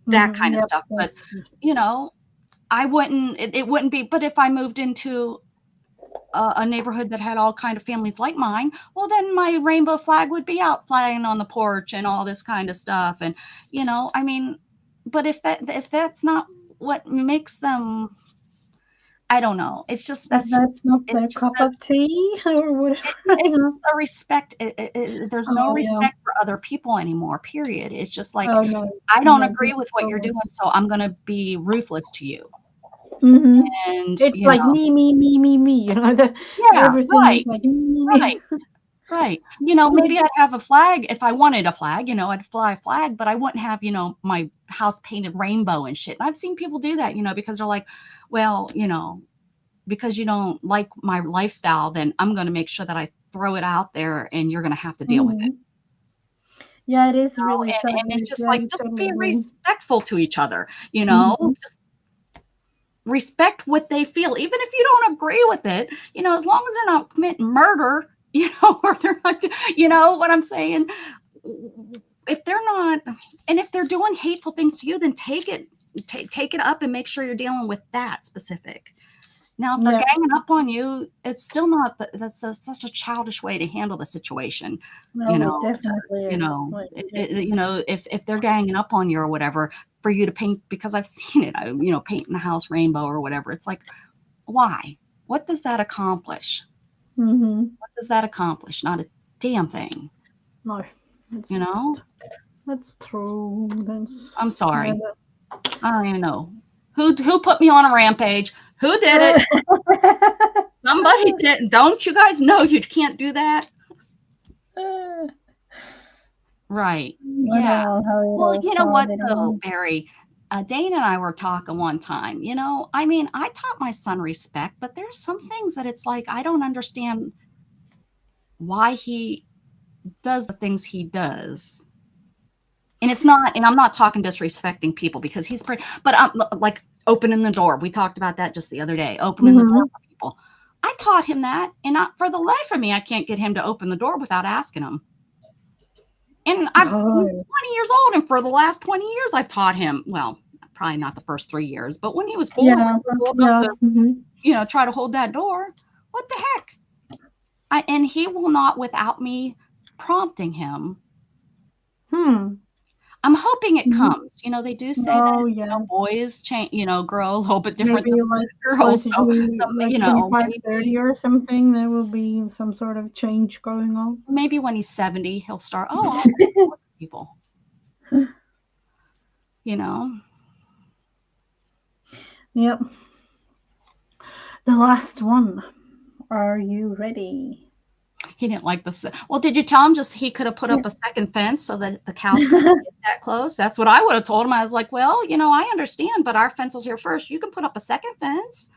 that kind of stuff. But I wouldn't, it wouldn't be, but if I moved into a neighborhood that had all kind of families like mine, well, then my rainbow flag would be out flying on the porch and all this kind of stuff. And, I mean, but if that's not what makes them, I don't know. It's just, that's not their cup of tea or whatever. It's just a respect. There's no respect for other people anymore, period. It's just like, I don't agree with what you're doing, so I'm going to be ruthless to you. Mm-hmm. And it's like me. Everything is like me. Right. Maybe I'd have a flag if I wanted a flag, I'd fly a flag, but I wouldn't have, my house painted rainbow and shit. And I've seen people do that, because they're like, well, because you don't like my lifestyle, then I'm going to make sure that I throw it out there and you're going to have to deal with it. Yeah, it is really and it's just just be totally respectful to each other, just respect what they feel, even if you don't agree with it, as long as they're not committing murder, or they're not, what I'm saying. If they're not, and if they're doing hateful things to you, then take it up and make sure you're dealing with that specific. Now, if they're ganging up on you, it's still not, that's such a childish way to handle the situation. No, it definitely is. If they're ganging up on you or whatever, for you to paint, because I've seen it, painting the house rainbow or whatever. It's like, why? What does that accomplish? Mm-hmm. What does that accomplish? Not a damn thing. No, that's true. I'm sorry. I don't even know who put me on a rampage. Who did it? Somebody did. Don't you guys know you can't do that? Right. Yeah. Well, you know what though, Barry? Dane and I were talking one time. I mean, I taught my son respect, but there's some things that it's like I don't understand why he does the things he does. And it's not, and I'm not talking disrespecting people because he's pretty, but I'm like opening the door. We talked about that just the other day, opening the door Mm-hmm. for people. I taught him that, and for the life of me, I can't get him to open the door without asking him. And he's Oh, 20 years old, and for the last 20 years, I've taught him. Well, probably not the first 3 years, but when he was 4, when yeah, he was old enough yeah. to, Mm-hmm. try to hold that door, what the heck? And he will not, without me prompting him. Hmm. I'm hoping it Mm-hmm. comes. They do say that Oh, yeah. boys change, grow a little bit different Maybe than like girls. closer So, to like 25, maybe 30 or something, there will be some sort of change going on. maybe when he's 70, he'll start. Oh, I'll open the door for people. You know. Yep. The last one. Are you ready? He didn't like the. Well, did you tell him just he could have put Yeah. up a second fence so that the cows couldn't get that close? That's what I would have told him. I was like, well, I understand, but our fence was here first. You can put up a second fence.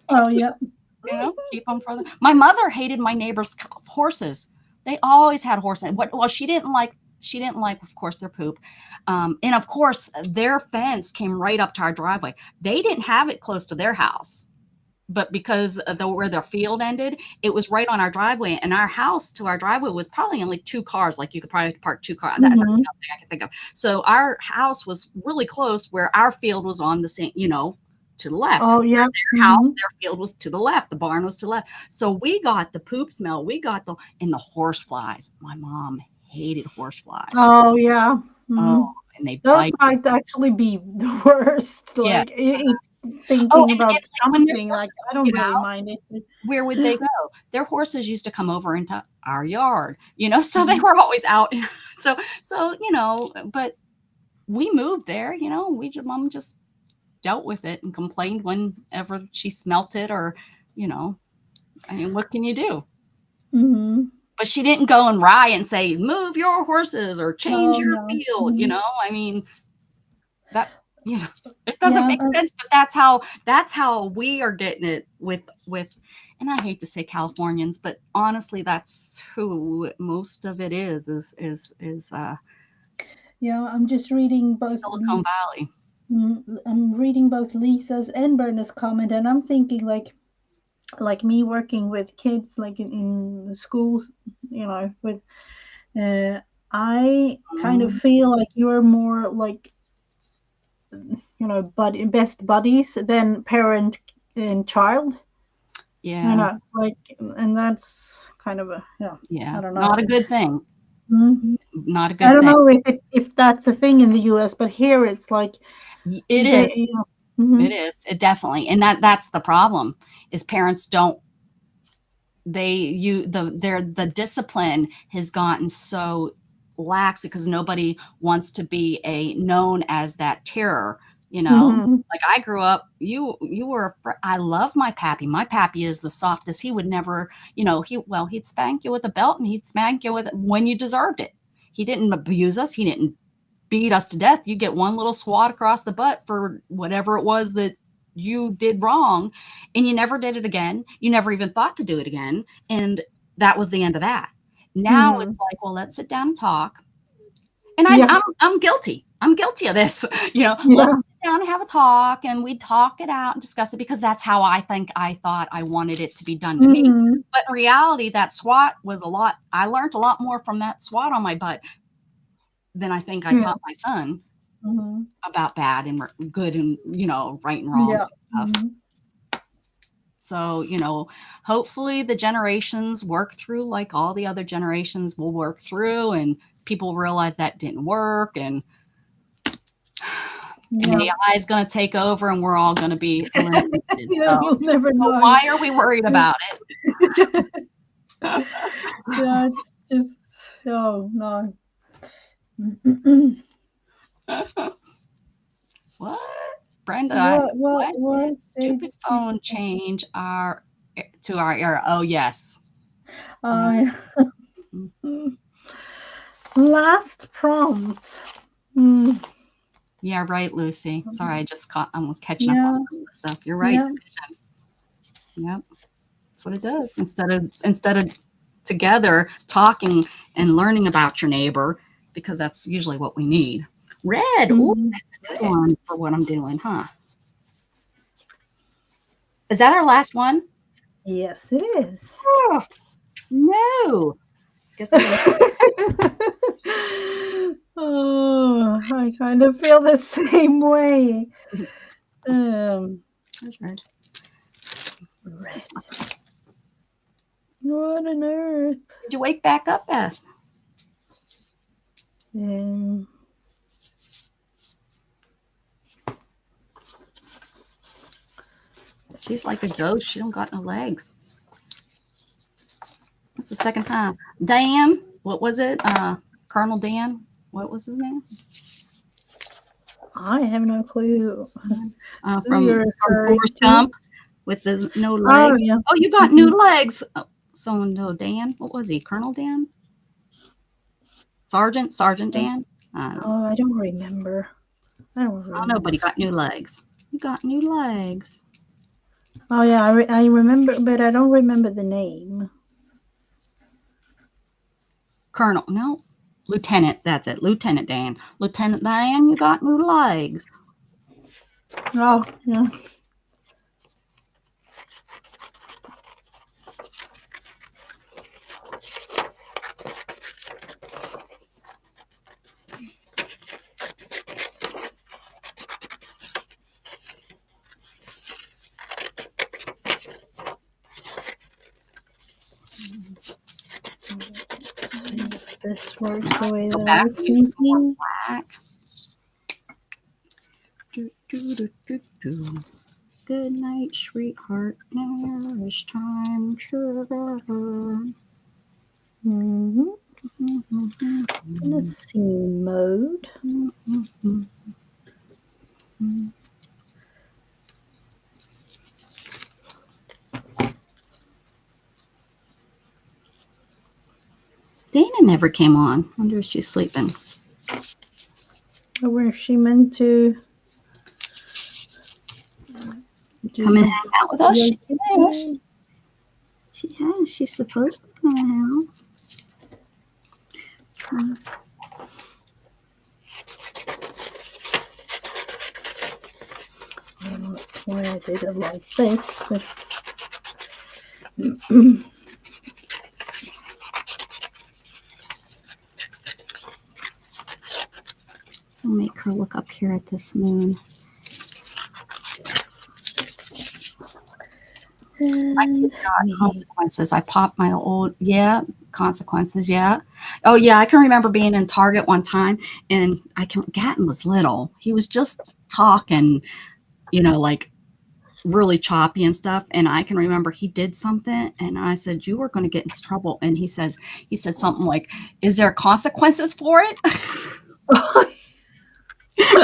Oh, yeah. Keep them for the. My mother hated my neighbors' horses. They always had horses. Well, she didn't like. She didn't like, of course, their poop, and of course, their fence came right up to our driveway. They didn't have it close to their house, but because of where their field ended, it was right on our driveway, and our house to our driveway was probably only 2 cars. Like you could probably park 2 cars. That's the only Mm-hmm. thing I can think of. So our house was really close, where our field was on the same, to the left. Oh, yeah. Their house, Mm-hmm. their field was to the left. The barn was to the left. So we got the poop smell. We got and the horse flies. My mom hated horse flies. Oh, yeah. Oh, Mm-hmm. and they Those bite. might actually be the worst. Yeah. Like, Oh, thinking and about like when their stomping, like, horses I would don't get really out, mind it. But, where would they go? Their horses used to come over into our yard, so they Mhm. were always out. So, but we moved there, mom just dealt with it and complained whenever she smelt it or, I mean, what can you do? Mhm. But she didn't go and riot and say, move your horses or change Oh, your no. field, Mhm. I mean, that, it doesn't Yeah. make sense, but that's how we are getting it with, and I hate to say Californians, but honestly, that's who most of it is Yeah. I'm just reading both. Silicon Valley. I'm reading both Lisa's and Berna's comment, and I'm thinking like me working with kids, like in the schools, with. I kind of Mhm. feel like you're more like best buddies than parent and child. Yeah, Like, and that's kind of a, yeah, yeah, I don't not a know. good thing. Mhm. Not a I good don't thing. know if that's a thing in the US, but here it's like It they, is. hmm It is. It definitely, and that's the problem is parents don't the discipline has gotten so lax because nobody wants to be known as that terror, hmm like I grew up, you were I love my pappy. My pappy is the softest. He would never, he'd spank you with a belt and he'd spank you with it when you deserved it. He didn't abuse us. He didn't beat us to death. You get one little swat across the butt for whatever it was that you did wrong, and you never did it again. You never even thought to do it again, and that was the end of that. Now hmm it's like, well, let's sit down and talk. And yeah, I'm guilty. I'm guilty of this. Let's yeah, sit down and have a talk, and we talk it out and discuss it because that's how I thought I wanted it to be done to me. hmm But in reality, that SWAT was a lot. I learned a lot more from that SWAT on my butt than I think I yeah, taught my son hmm about bad and good and right and wrongs yeah, and stuff. hmm So hopefully the generations work through like all the other generations will work through, and people realize that didn't work, and yeah. AI is going to take over, and we're all going to be eliminated. Yeah, So, we'll never so know. why are we worried about it? Yeah, it's just, oh no. What, Brenda? What What did did stupid phone change to our era? Oh yes. Yeah. I Mhm. last prompt? Hmm. Yeah, right, Lucy. Sorry, I just almost catching up on Yeah, some of the stuff. You're right. yeah. Yep, that's what it does. Instead of together talking and learning about your neighbor, because that's usually what we need. Red. Ooh, Mhm. that's a good one for what I'm doing, huh? Is that our last one? Yes, it is. Oh, no. Guess I'm gonna. Oh, I kind of feel the same way. There's red. Red. What on earth? Did you wake back up, Beth? Um, She's like a ghost. She don't got no legs. That's the second time. Dan, what was it? Colonel Dan. What was his name? I have no clue who From you're referring Forrest to. Gump with the no Oh, legs. yeah. Oh, you got new legs. Oh, so no, Dan. What was he? Colonel Dan? Sergeant Dan? I don't know. Oh, I don't remember. I don't I remember. don't know, but he got new legs. He got new legs. Oh, yeah, I remember, but I don't remember the name. Colonel, no. Lieutenant, that's it. Lieutenant Dan. Lieutenant Dan, you got new legs. Oh, yeah. Let's see if this works the way Go that I back was and do some more thinking. black. Do, do, do, do, do. Good night, sweetheart. Now it's time to go. Mm-hmm. In the scene mode. Dana never came on. I wonder if she's sleeping. Or where she meant to do Come and some hang out with us. She creativity. has. She has. She's supposed to come and hang out. I don't know why I did it like this, but I'll make her look up here at this moon. My kids got consequences. I popped my old, consequences, Oh, yeah, I can remember being in Target one time, and Gatton was little. He was just talking, like really choppy and stuff. And I can remember he did something, and I said, "You were going to get in trouble." And he said something like, "Is there consequences for it?"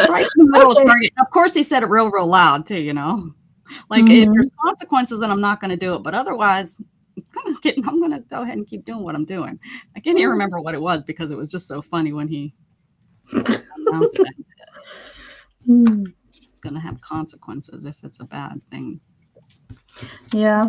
Right in the middle of Target. Of course, he said it real, real loud too. Like if there's consequences, then I'm not going to do it. But otherwise, I'm going to go ahead and keep doing what I'm doing. I can't even remember what it was because it was just so funny when he announced that it's going to have consequences if it's a bad thing. Yeah.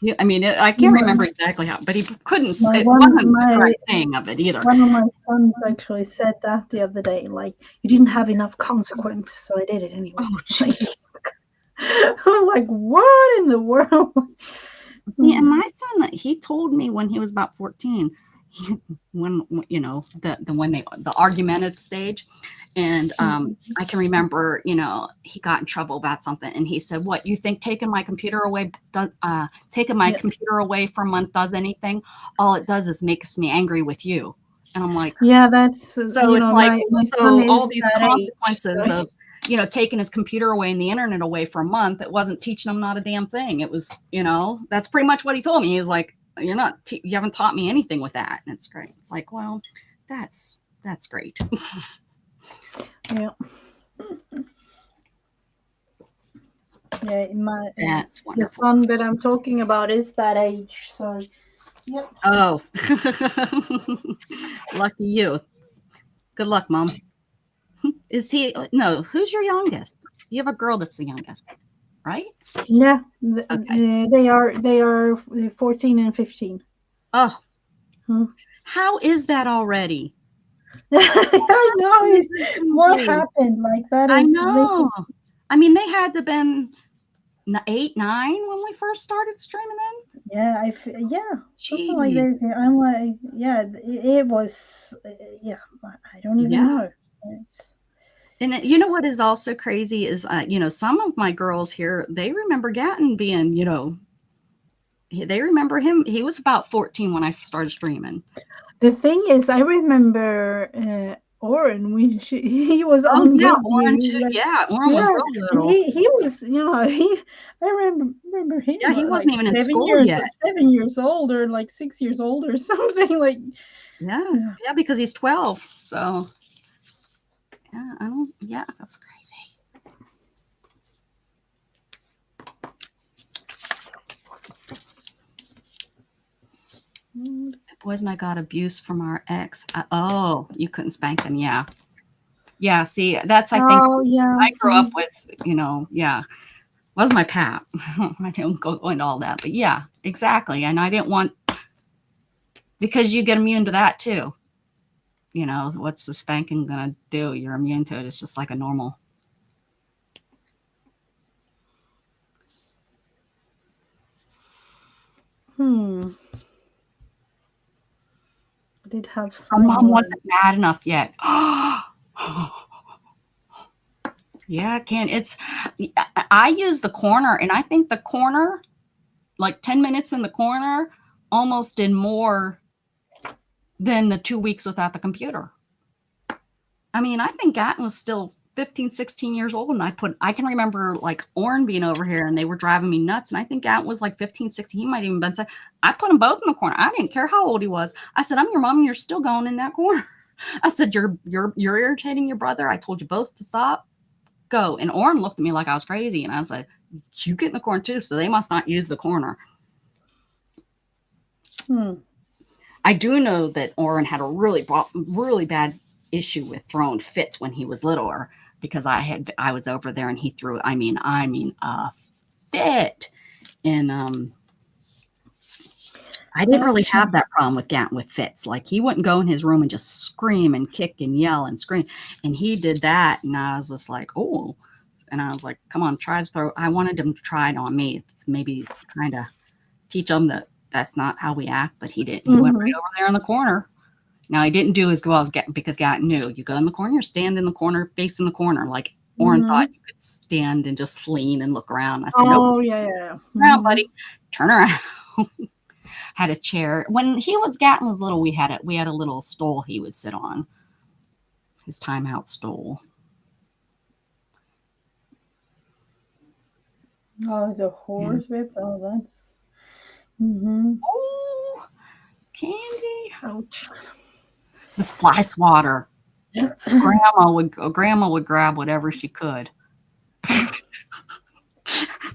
Yeah, I mean, I can't remember exactly how, but he couldn't. It wasn't the correct saying of it either. One of my sons actually said that the other day, like, you didn't have enough consequence, so I did it anyway. Oh, jeez. I'm like, what in the world? See, and my son, he told me when he was about 14, when the argumentative stage, and I can remember, he got in trouble about something, and he said, "What, you think taking my computer away computer away for a month does anything? All it does is makes me angry with you." And I'm like, yeah, that's so it's like, my son so all is these that consequences age, of taking his computer away and the internet away for a month, it wasn't teaching him not a damn thing. It was, that's pretty much what he told me. He's like, you haven't taught me anything with that. And it's great. It's like, well, that's great. Yeah. Yeah, That's the wonderful. son that I'm talking about is that age, so yep. Oh, lucky you. Good luck, Mom. Is he? No, who's your youngest? You have a girl that's the youngest. right? Yeah, Okay. they are 14 and 15. Oh, Hmm. how is that already? I How know is it what already? happened. Like that I is they. know. I mean, they had to been 8, 9 when we first started streaming then. Yeah, yeah, something like Jeez. that. I'm like, yeah, it was. Yeah, I don't even Yeah. know. It's, And you know what is also crazy is, some of my girls here, they remember Gatton being, they remember him. He was about 14 when I started streaming. the thing is, I remember Oren when he was Oh, on yeah. with Oren, you. too. Like, Yeah. Oren was yeah, real and little. he was, he. I remember him Yeah. He like wasn't even in seven school years, yet. 7 years old, or like 6 years old, or something like. Yeah. Yeah. Yeah. Because he's 12. So, yeah. Yeah. That's crazy. The boys and I got abuse from our ex. Oh, you couldn't spank them. Yeah. Yeah. See, that's, I think, Oh yeah. I grew up with, yeah. Was my pap. I don't go into all that, but yeah, exactly. And I didn't want, because you get immune to that too. What's the spanking gonna do? You're immune to it. It's just like a normal. Hmm. I did have Her funny mom one. wasn't mad enough yet. Yeah, can it's. I use the corner, and I think the corner, like 10 minutes in the corner, almost did more than the 2 weeks without the computer. I mean, I think Gatton was still 15, 16 years old. And I can remember like Orrin being over here and they were driving me nuts. And I think Gatton was like 15, 16. He might even been said, I put them both in the corner. I didn't care how old he was. I said, I'm your mom and you're still going in that corner. I said, you're irritating your brother. I told you both to stop. Go. And Orrin looked at me like I was crazy. And I was like, you get in the corner too. So they must not use the corner. Hmm. I do know that Orrin had a really bad issue with throwing fits when he was littler because I was over there and he threw, I mean a fit. And I didn't really Okay. have that problem with Gatton with fits. Like he wouldn't go in his room and just scream and kick and yell and scream. And he did that and I was just like, oh. And I was like, come on, try to throw. I wanted him to try it on me, maybe kind of teach him that that's not how we act, but he didn't. He went Mm-hmm. right over there in the corner. Now I didn't do as well as because Gat knew you go in the corner, stand in the corner, face in the corner. Like Orrin thought Mm-hmm. you could stand and just lean and look around. I said, nope, Oh yeah, yeah. turn around, Mm-hmm. buddy, turn around. Had a chair when Gatton was little. We had a little stool he would sit on, his timeout stool. Oh, the Yeah. horse whip. Oh, that's. Mm-hmm. Oh, candy. Ouch. The fly swatter. Grandma would grab whatever she could.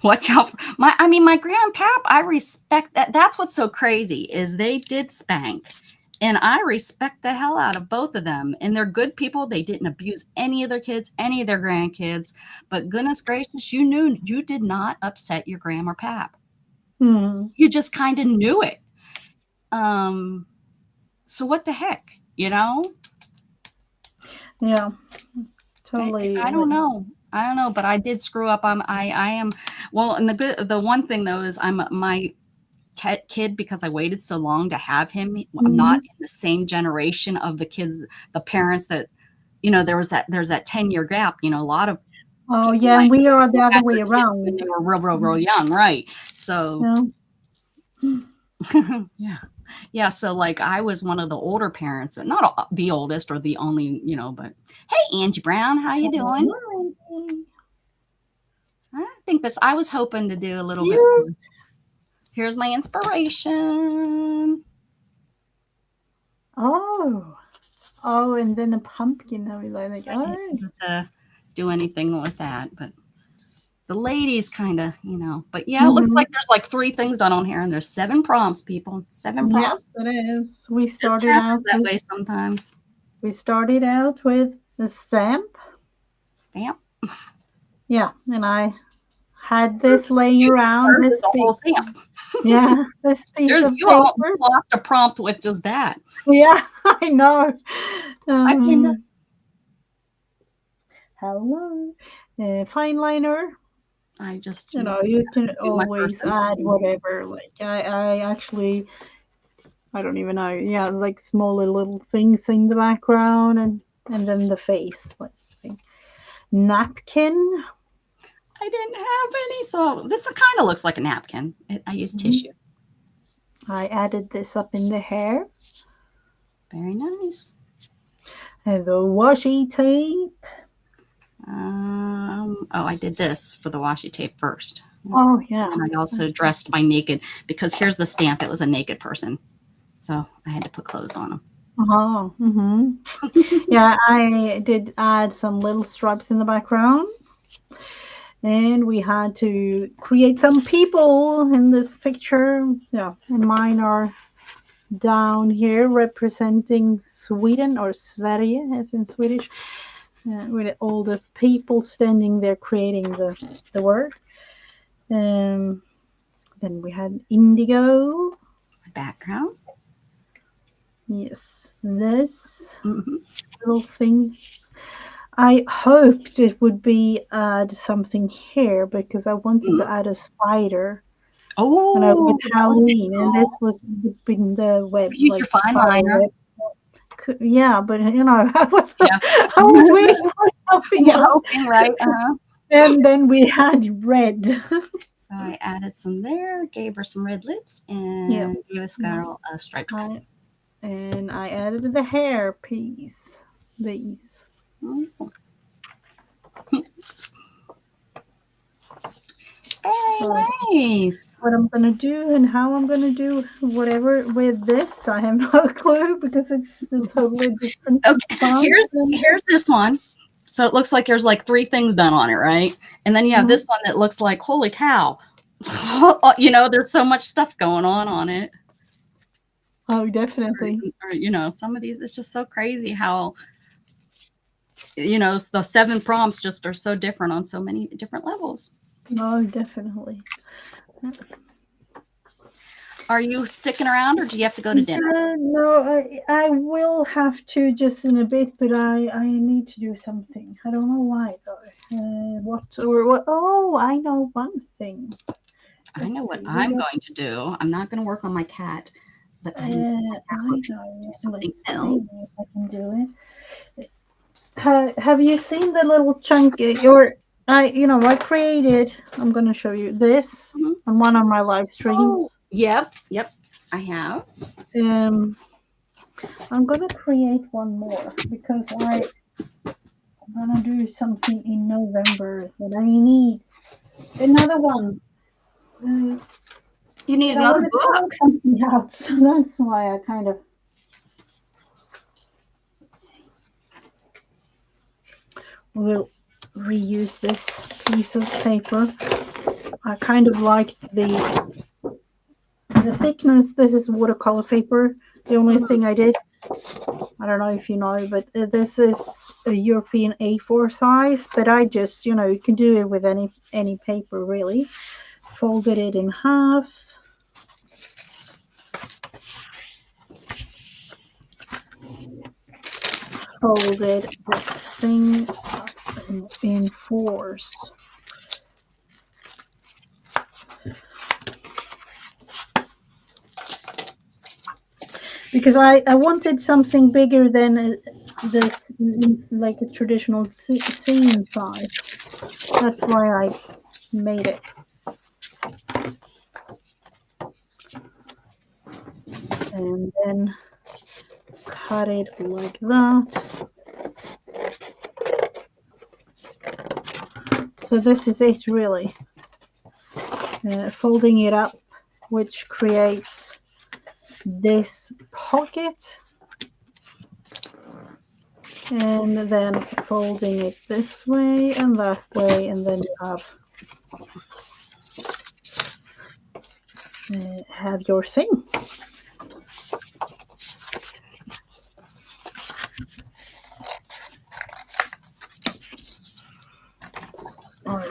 Watch out. My grandpap, I respect that. That's what's so crazy is they did spank. And I respect the hell out of both of them. And they're good people. They didn't abuse any of their kids, any of their grandkids. But goodness gracious, you knew you did not upset your grandma or pap. Hmm. You just kind of knew it. So what the heck, you know? Yeah, I, totally. I don't know. I don't know, but I did screw up. I am well, and the one thing though is my kid because I waited so long to have him. I'm not Mm-hmm. in the same generation of the kids, the parents that there's that 10-year gap. A lot of Oh people yeah, my and we are the age other had way their kids when they around. were real young, right? So Yeah. yeah. Yeah, so like I was one of the older parents, and not the oldest or the only, but hey, Angie Brown, how you doing? I was hoping to do a little bit You. more. Here's my inspiration. Oh. Oh, and then a pumpkin. I was like, I all didn't right. get to do anything with that, but the ladies kind of, but yeah, it looks Mm-hmm. like there's like 3 things done on here, and there's 7 prompts, people. 7 Yes, prompts. it is. Just happens that way sometimes. We started out with the stamp. Stamp. Yeah, and I had this laying around. Hers This is a whole piece, stamp. yeah, this piece of You paper. lost a prompt with just that. Yeah, I know. I mean, Hello, fine liner. I just You use know, you can to do my always person. add whatever. Like I actually, I don't even know. Yeah, like smaller little things in the background, and then the face, like thing. Napkin. I didn't have any, so this kind of looks like a napkin. I use tissue. I added this up in the hair. Very nice. And the washi tape. Oh, I did this for the washi tape first. Oh yeah. And I also dressed my naked, because here's the stamp. It was a naked person. So I had to put clothes on them. Oh, yeah, I did add some little stripes in the background. And we had to create some people in this picture. Yeah, and mine are down here representing Sweden, or Sverige as in Swedish, with all the people standing there creating the word. Then we had indigo. Background. Yes, this little thing. I hoped it would be add something here because I wanted to add a spider. Oh, And I with that Halloween, and this was in the web, use your like fine spider liner. web. Yeah, but I was Yeah. I was waiting for something else. Hoping, right? And then we had red. So I added some there, gave her some red lips, and Yeah. gave this girl a striped dress. And I added the hair piece. These. Very nice. What I'm gonna do and how I'm gonna do whatever with this, I have no clue because it's a totally different Okay, font. here's this one. So it looks like there's like 3 things done on it, right? And then you have this one that looks like, holy cow. You know, there's so much stuff going on it. Oh, definitely. Or, you know, some of these, it's just so crazy how, you know, the 7 prompts just are so different on so many different levels. Oh, definitely. Are you sticking around, or do you have to go to dinner? No, I will have to just in a bit, but I need to do something. I don't know why though. What? Oh, I know one thing. I know what I'm going to do. I'm not going to work on my cat, but I know. do something Let's see else. if I can do it. Have you seen the little chunky? I created. I'm gonna show you this on one of my live streams. Oh, yep, I have. I'm gonna create one more because I'm gonna do something in November that I need another one. You need I another want to book. try something out, so that's why I kind of. Let's see. We'll reuse this piece of paper. I kind of like the thickness. This is watercolor paper. The only thing I did, I don't know if you know, but this is a European A4 size, but I just, you can do it with any paper really. Folded it in half. Folded this thing up in fours. Because I wanted something bigger than this, like a traditional scene size. That's why I made it. And then cut it like that. So this is it really. Folding it up, which creates this pocket, and then folding it this way and that way, and then you have your thing. Sorry.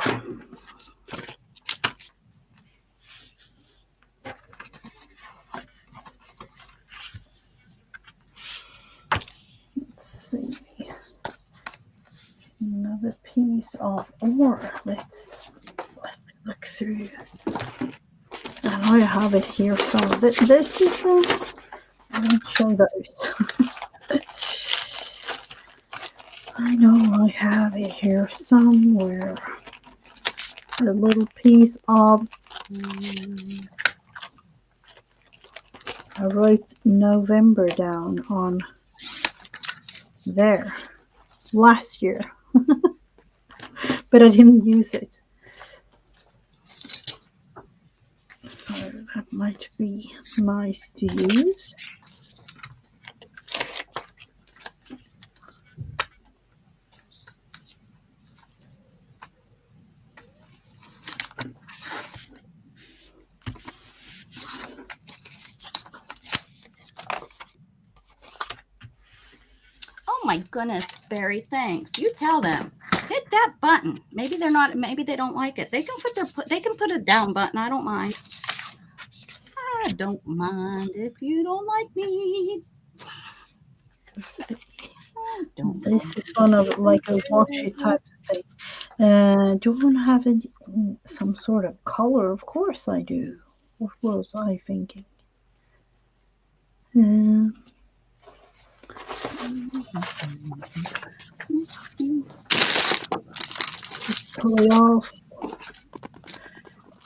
piece of ore. Let's look through. I know I have it here. So this is I won't show those. I know I have it here somewhere. A little piece of. I wrote November down on there last year, but I didn't use it. So that might be nice to use. Oh my goodness, Barry, thanks. You tell them. Hit that button. Maybe they're not, maybe they don't like it. They can put a down button. I don't mind. I don't mind if you don't like me. I don't This mind. is one of like a washi type thing. Do you want to have it in some sort of color? Of course I do. What was I thinking? Pull it off.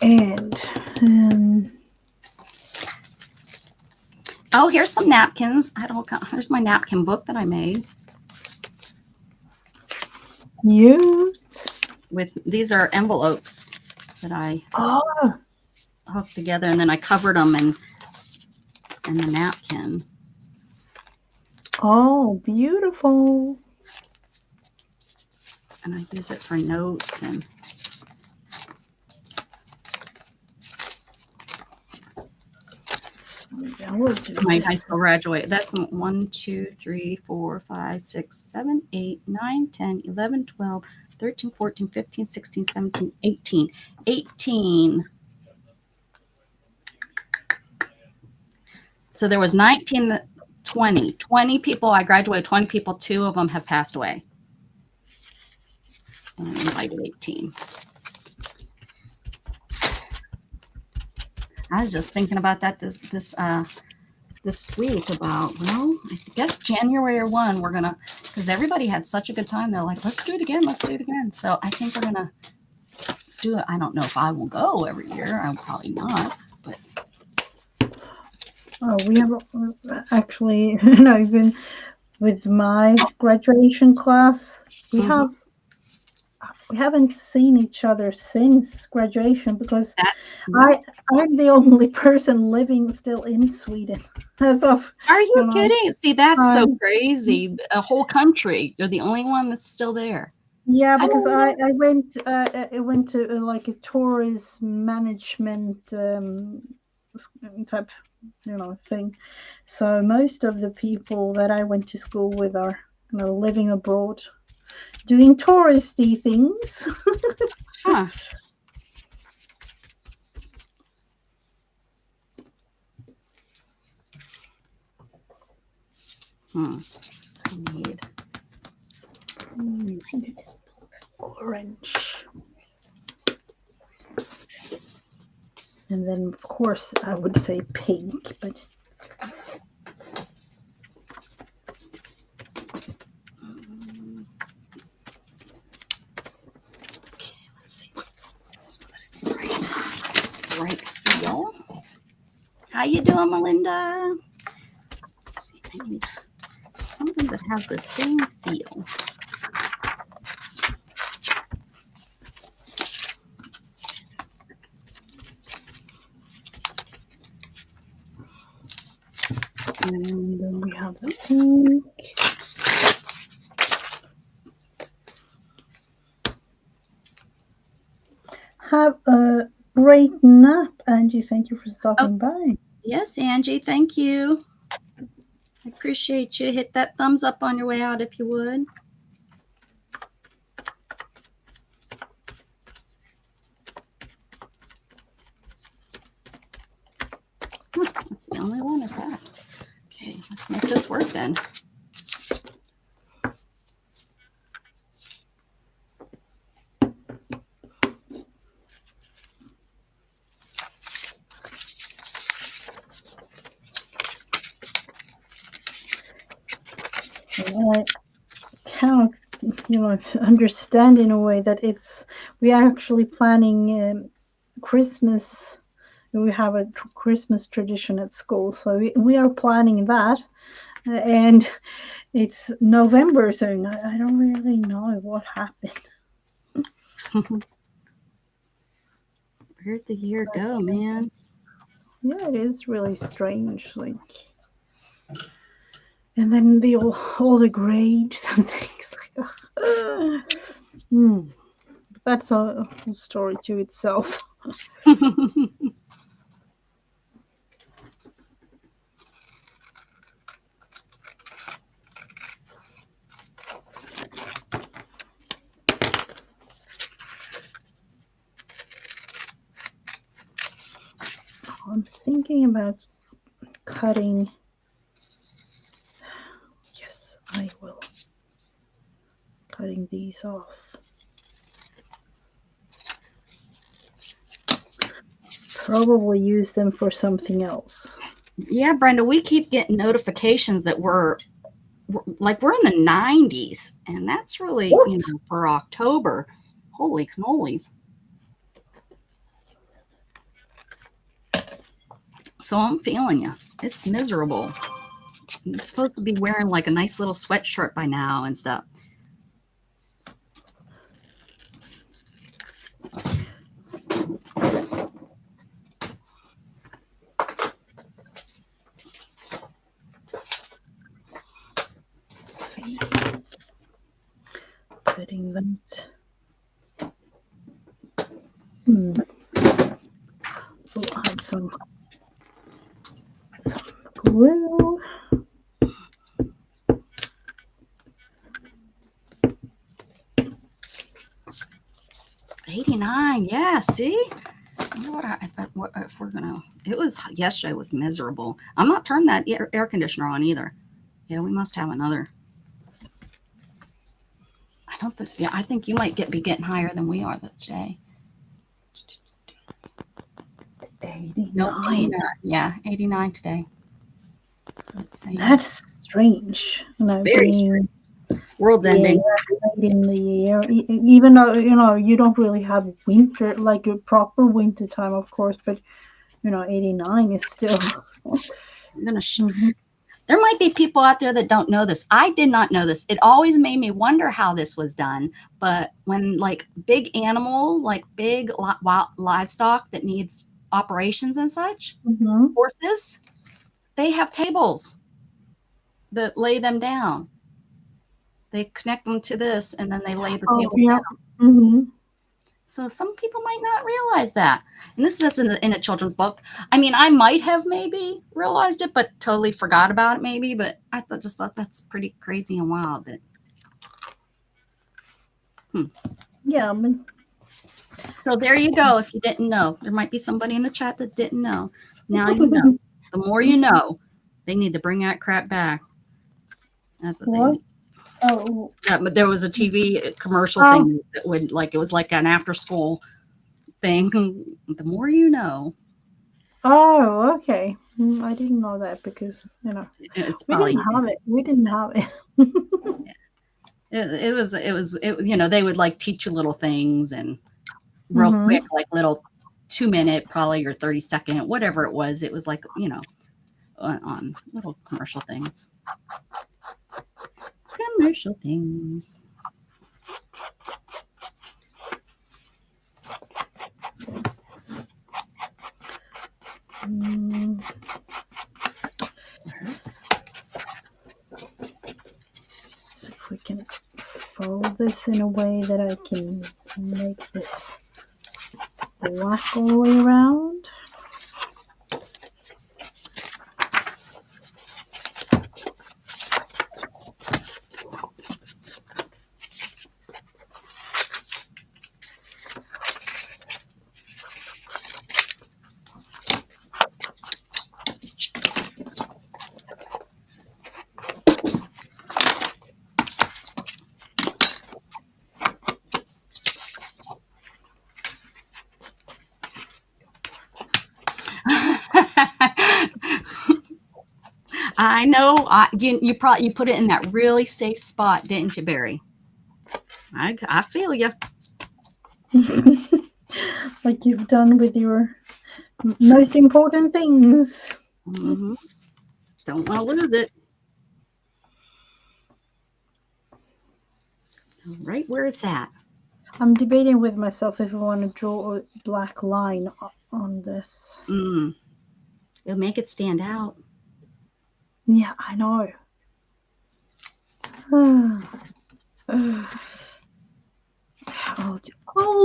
And Oh, here's some napkins. Here's my napkin book that I made. These are envelopes that I hooked together, and then I covered them in the napkin. Oh, beautiful. And I use it for notes and my high school graduate. That's 1, 2, 3, 4, 5, 6, 7, 8, 9, 10, 11, 12, 13, 14, 15, 16, 17, 18. 18. So there was 19, 20 people. I graduated 20 people. 2 of them have passed away. And I invited 18. I was just thinking about that this week about, well, I guess January 1, we're gonna, because everybody had such a good time. They're like, let's do it again. Let's do it again. So I think we're gonna do it. I don't know if I will go every year. I'm probably not, but we have actually, even with my graduation class, we haven't seen each other since graduation because I'm the only person living still in Sweden. Are you kidding? See, that's so crazy. A whole country. You're the only one that's still there. Yeah, because I went to like a tourism management type thing. So most of the people that I went to school with are living abroad, doing touristy things. Huh. I need this book. Orange. And then, of course, I would say pink, but okay, let's see so that it's the right feel. How you doing, Melinda? Let's see. I need something that has the same feel. and then we have the pink. Have a great nap, Angie. Thank you for stopping by. Yes, Angie, thank you. I appreciate you. Hit that thumbs up on your way out if you would. That's the only one of that. Okay, let's make this work then. I kind of, understand in a way that we are actually planning Christmas. We have a Christmas tradition at school, so we are planning that, and it's November, so I don't really know what happened. Where'd the year go, man? Yeah, it is really strange, like, and then all the grades and things like that. That's a whole story to itself. I'm thinking about cutting. Yes, I will. Cutting these off. Probably use them for something else. Yeah, Brenda, we keep getting notifications that we're in the 90s, and that's really, for October. Holy cannolis. So I'm feeling you. It's miserable. I'm supposed to be wearing like a nice little sweatshirt by now and stuff. See, putting that. We'll add some glue. '89, yeah. See, you know if we're gonna. It was yesterday was miserable. I'm not turning that air conditioner on either. Yeah, we must have another. I don't this. Yeah, I think you might be getting higher than we are today. 89. No, 89. Yeah, 89 today. Let's see. That's strange. Very strange. World's ending. Late in the year, even though you don't really have winter, like a proper winter time, of course, but 89 is still. I'm gonna. There might be people out there that don't know this. I did not know this. It always made me wonder how this was done. But when like big animal, like big livestock that needs operations and such, horses, they have tables that lay them down. They connect them to this, and then they lay the table down. So some people might not realize that. And this is in a children's book. I mean, I might have maybe realized it, but totally forgot about it maybe. But I just thought that's pretty crazy and wild. Yeah. So there you go. If you didn't know, there might be somebody in the chat that didn't know. Now you know. The more you know, they need to bring that crap back. That's what they need. Oh. Yeah, but there was a TV commercial thing that would it was like an after school thing. The more you know. Oh, okay. I didn't know that because it's we probably didn't have it. We didn't have it. It was they would like teach you little things and real quick, like little 2-minute probably or 30-second, whatever it was. It was like on little commercial things. Commercial things. So if we can fold this in a way that I can make this black all the way around. know. You probably you put it in that really safe spot, didn't you, Barry? I feel you. Like you've done with your most important things. Hmm. Don't want to lose it. Right where it's at. I'm debating with myself if I want to draw a black line on this. Mm. It'll make it stand out. Yeah, I know. I'll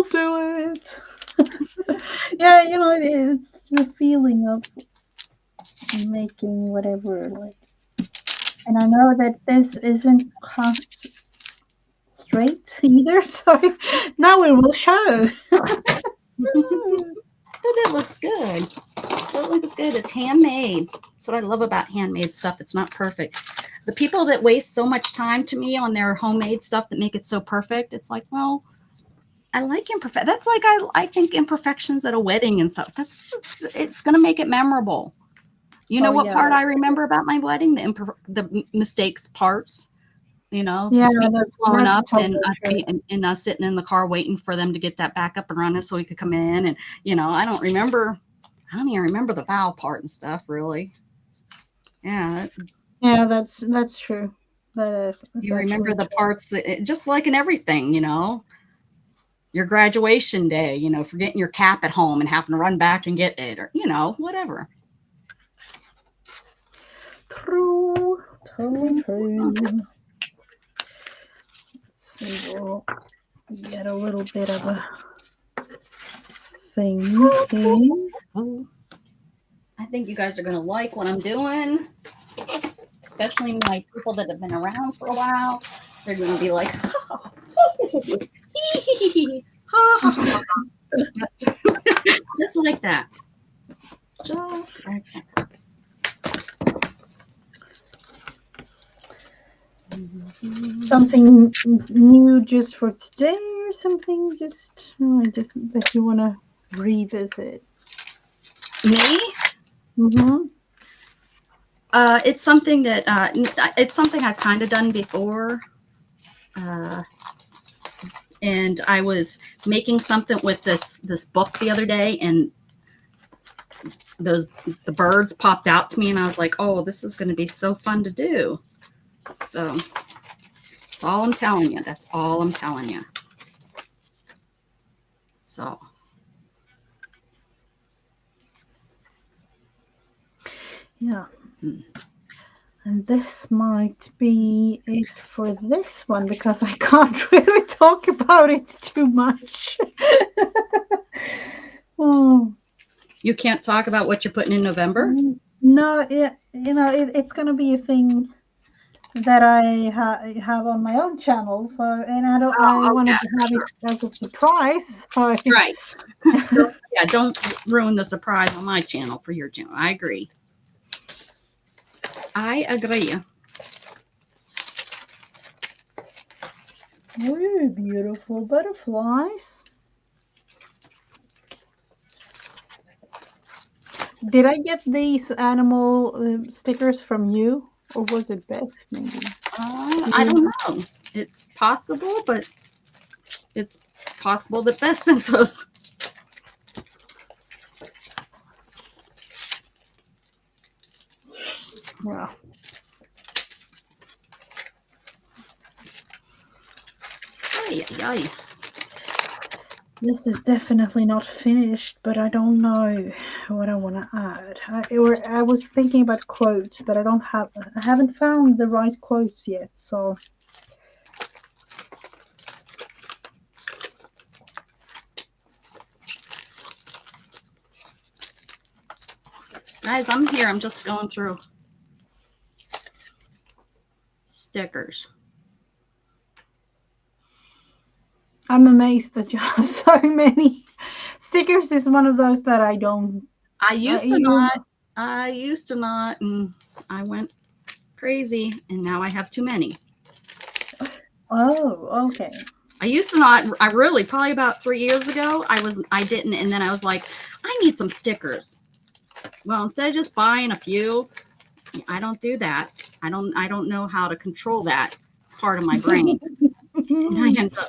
do it. Yeah, you know, it's the feeling of making whatever, like, and I know that this isn't cut straight either, so now it will show. But it looks good. It looks good. It's handmade. That's what I love about handmade stuff. It's not perfect. The people that waste so much time to me on their homemade stuff that make it so perfect, it's like, well, I like imperfect. That's like I think imperfections at a wedding and stuff. It's gonna make it memorable. You know Oh, what yeah. part I remember about my wedding? The mistakes parts. You know, Yeah, the speakers blowing that's up and totally us true. and us sitting in the car waiting for them to get that back up and running so we could come in. And I don't even remember the vow part and stuff really. Yeah, Yeah, that's true. That's you remember actually the true. parts just like in everything. Your graduation day, forgetting your cap at home and having to run back and get it, or whatever. True, totally true. Let's see, we'll get a little bit of a thing here. Oh, I think you guys are gonna like what I'm doing, especially my people that have been around for a while. They're gonna be like, just like that. Just like that. Something new just for today, or something just that you want to revisit. Me? Mm-hmm. It's something that it's something I've kind of done before. And I was making something with this book the other day, and the birds popped out to me, and I was like, oh, this is going to be so fun to do. So that's all I'm telling you. That's all I'm telling you. So. Yeah. And this might be it for this one because I can't really talk about it too much. Oh. You can't talk about what you're putting in November? No, it's going to be a thing that I have on my own channel. So, and I wanted to have it as a surprise. So. Right. Don't ruin the surprise on my channel for your channel. I agree. Ooh, beautiful butterflies. Did I get these animal stickers from you, or was it Beth? Maybe. I don't know. It's possible, but it's possible that Beth sent those. Yeah. Ay. This is definitely not finished, but I don't know what I want to add. I was thinking about quotes, but I haven't found the right quotes yet. So. Guys, I'm here. I'm just going through stickers. I'm amazed that you have so many. Stickers is one of those that I don't. I used to not, and I went crazy, and now I have too many. Oh, okay. I used to not. I really probably about 3 years ago. I didn't, and then I was like, I need some stickers. Well, instead of just buying a few, I don't do that. I don't know how to control that part of my brain. And I end up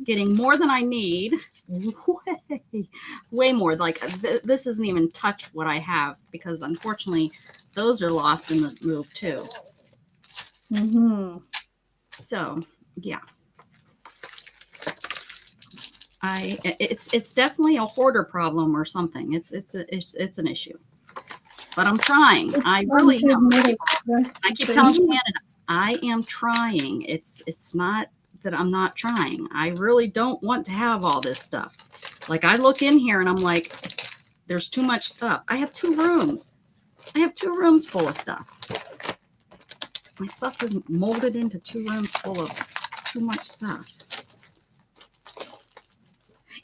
getting more than I need. Way more. Like this isn't even touch what I have because unfortunately those are lost in the move too. Mm-hmm. So yeah. It's definitely a hoarder problem or something. It's an issue. But I'm trying. I really am. I keep telling Shannon, I am trying. It's not that I'm not trying. I really don't want to have all this stuff. Like I look in here and I'm like, there's too much stuff. I have 2 rooms. I have 2 rooms full of stuff. My stuff is molded into 2 rooms full of too much stuff.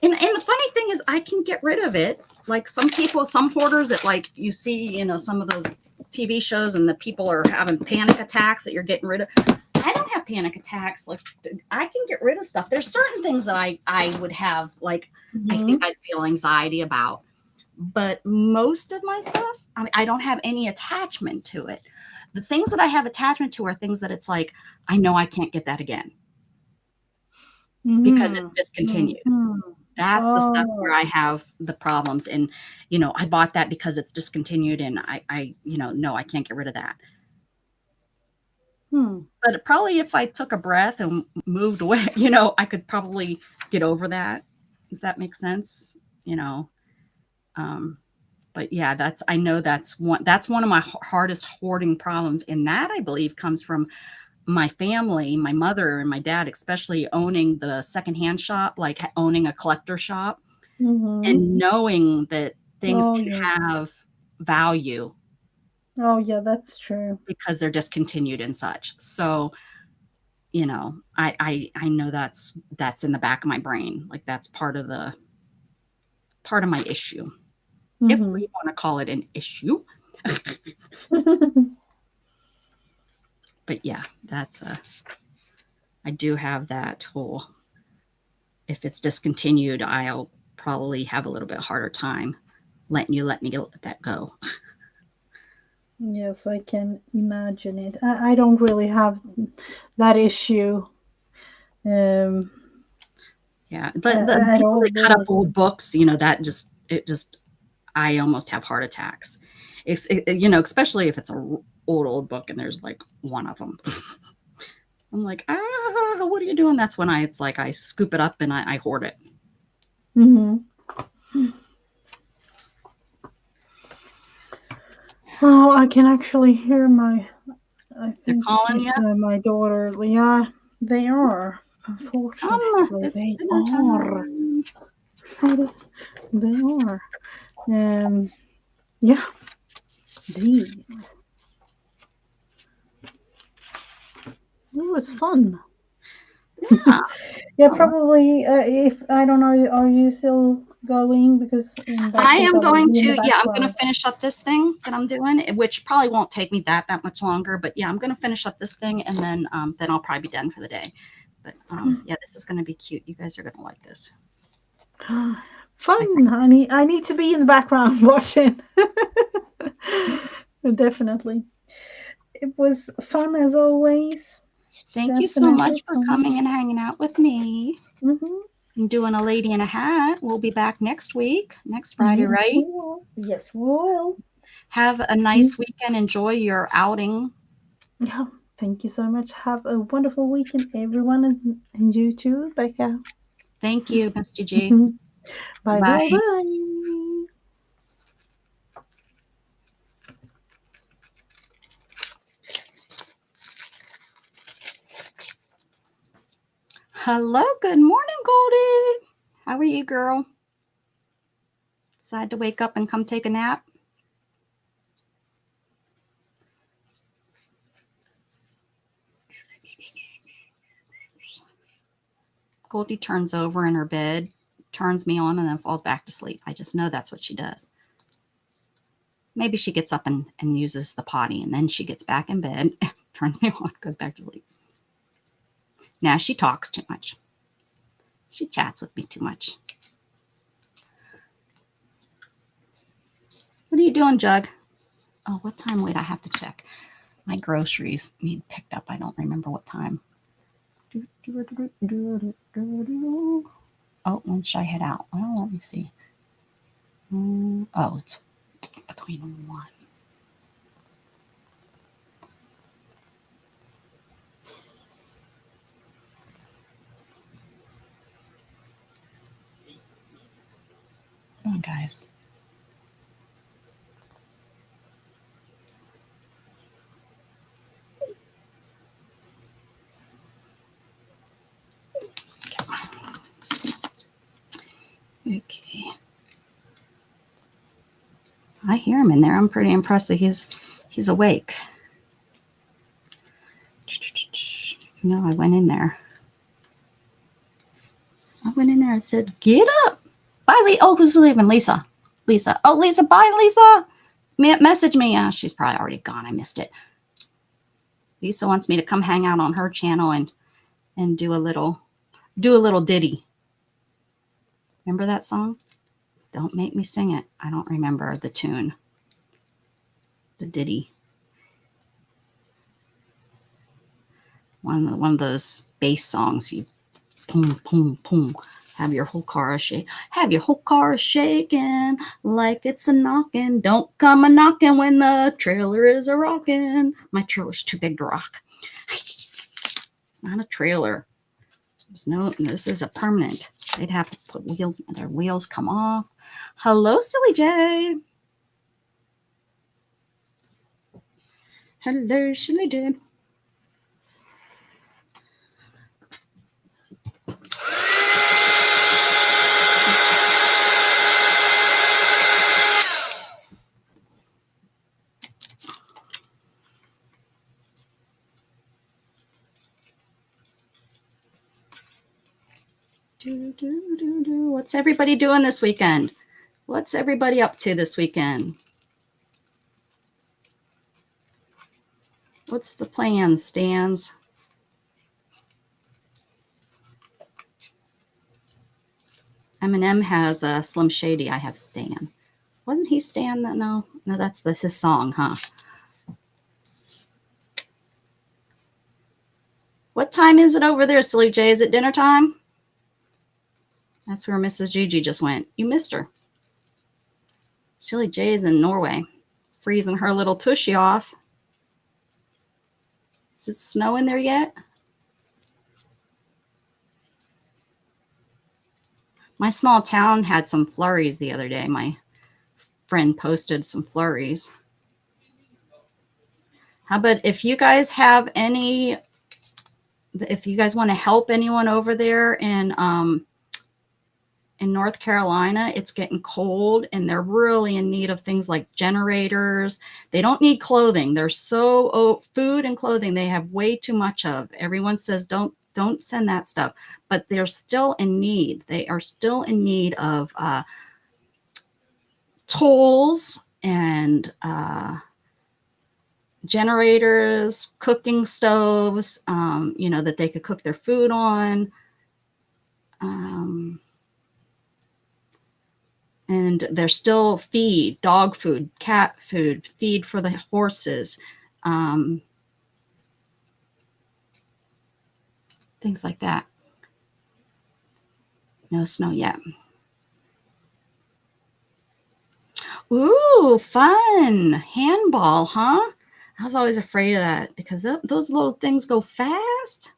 And the funny thing is I can get rid of it. Like some people, some hoarders that like you see, you know, some of those TV shows and the people are having panic attacks that you're getting rid of. I don't have panic attacks. Like I can get rid of stuff. There's certain things that I would have, like, I think I'd feel anxiety about. But most of my stuff, I mean, I don't have any attachment to it. The things that I have attachment to are things that it's like, I know I can't get that again because it's discontinued. That's the stuff where I have the problems. And, you know, I bought that because it's discontinued and I you know, no, I can't get rid of that. But probably if I took a breath and moved away, you know, I could probably get over that, if that makes sense, you know. But yeah, I know that's one of my hardest hoarding problems. And that I believe comes from my family, my mother and my dad, especially owning the secondhand shop, like owning a collector shop and knowing that things can have value. Oh yeah, that's true. Because they're discontinued and such. So, you know, I know that's in the back of my brain. Like that's part of my issue. If we want to call it an issue. But yeah, I do have that whole, if it's discontinued, I'll probably have a little bit harder time letting you let me let that go. Yes, I can imagine it. I don't really have that issue. Yeah, the people that cut up old books, you know, I almost have heart attacks. You know, especially if it's a old book and there's like one of them. I'm like, what are you doing? That's when it's like I scoop it up and I hoard it. Oh, I can actually hear I think they're calling it's you? My daughter. Yeah, they are. Unfortunately, they are. They are. Yeah, these. It was fun. Yeah. Yeah, probably. If I don't know, are you still going? Because in that I case, am I will going be in the to, yeah, I'm going to background. finish up this thing that I'm doing, which probably won't take me that much longer. But yeah, I'm going to finish up this thing and then I'll probably be done for the day. But yeah, this is going to be cute. You guys are going to like this. Fun. I need to be in the background watching. Definitely. It was fun as always. Thank you so much for coming and hanging out with me. And doing a lady in a hat. We'll be back next week, next Friday, right? Yes, we will. Have a nice weekend. Enjoy your outing. Yeah, thank you so much. Have a wonderful weekend, everyone, and you too, Becca. Thank you, Miss Gigi. Bye, bye, bye. Hello, good morning, Goldie. How are you, girl? Decide to wake up and come take a nap? Goldie turns over in her bed, turns me on, and then falls back to sleep. I just know that's what she does. Maybe she gets up and uses the potty, and then she gets back in bed, turns me on, goes back to sleep. Now she talks too much. She chats with me too much. What are you doing, Jug? Oh, what time? Wait, I have to check. My groceries need picked up. I don't remember what time. Oh, when should I head out? Well, let me see. Oh, it's between 1. Come on, guys. Okay. I hear him in there. I'm pretty impressed that he's awake. No, I went in there. I went in there and said, "Get up." Bye, Lee. Oh, who's leaving? Lisa. Lisa. Oh, Lisa. Bye, Lisa. Message me. She's probably already gone. I missed it. Lisa wants me to come hang out on her channel and do a little ditty. Remember that song? Don't make me sing it. I don't remember the tune. The ditty. One of those bass songs. You boom, boom, boom. Have your whole car shake. Have your whole car shaking like it's a knocking. Don't come a knocking when the trailer is a rocking. My trailer's too big to rock. It's not a trailer. This is a permanent. They'd have to put wheels. Their wheels come off. Hello, Silly J. Hello, Silly J. What's everybody doing this weekend? What's everybody up to this weekend? What's the plan, Stans? Eminem has Slim Shady. I have Stan. Wasn't he Stan? No, that's his song, huh? What time is it over there, Silly J? Is it dinner time? That's where Mrs. Gigi just went. You missed her. Silly J is in Norway, freezing her little tushy off. Is it snowing there yet? My small town had some flurries the other day. My friend posted some flurries. How about if you guys have any, if you guys want to help anyone over there in North Carolina, it's getting cold and they're really in need of things like generators. They don't need clothing. They're food and clothing they have way too much of. Everyone says don't send that stuff, but they're still in need. They are still in need of tools and generators, cooking stoves, that they could cook their food on. And there's still feed, dog food, cat food, feed for the horses, things like that. No snow yet. Ooh, fun. Handball, huh? I was always afraid of that because those little things go fast.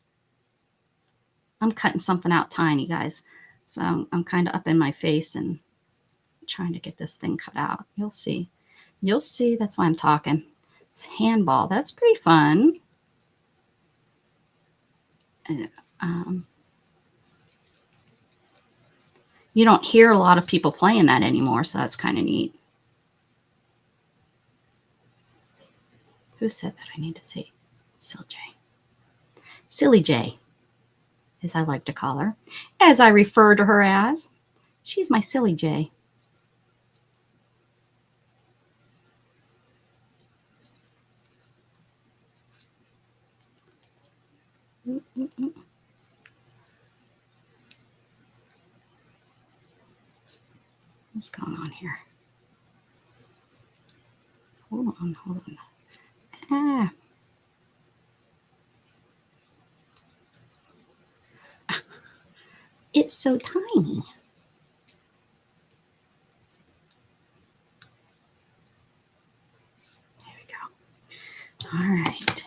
I'm cutting something out tiny, guys. So I'm kind of up in my face and trying to get this thing cut out. You'll see. You'll see. That's why I'm talking. It's handball. That's pretty fun. You don't hear a lot of people playing that anymore, so that's kind of neat. Who said that? I need to see. Silly J. Silly J, as I like to call her, as I refer to her as. She's my Silly J. What's going on here? Hold on, hold on. Ah. It's so tiny. There we go. All right.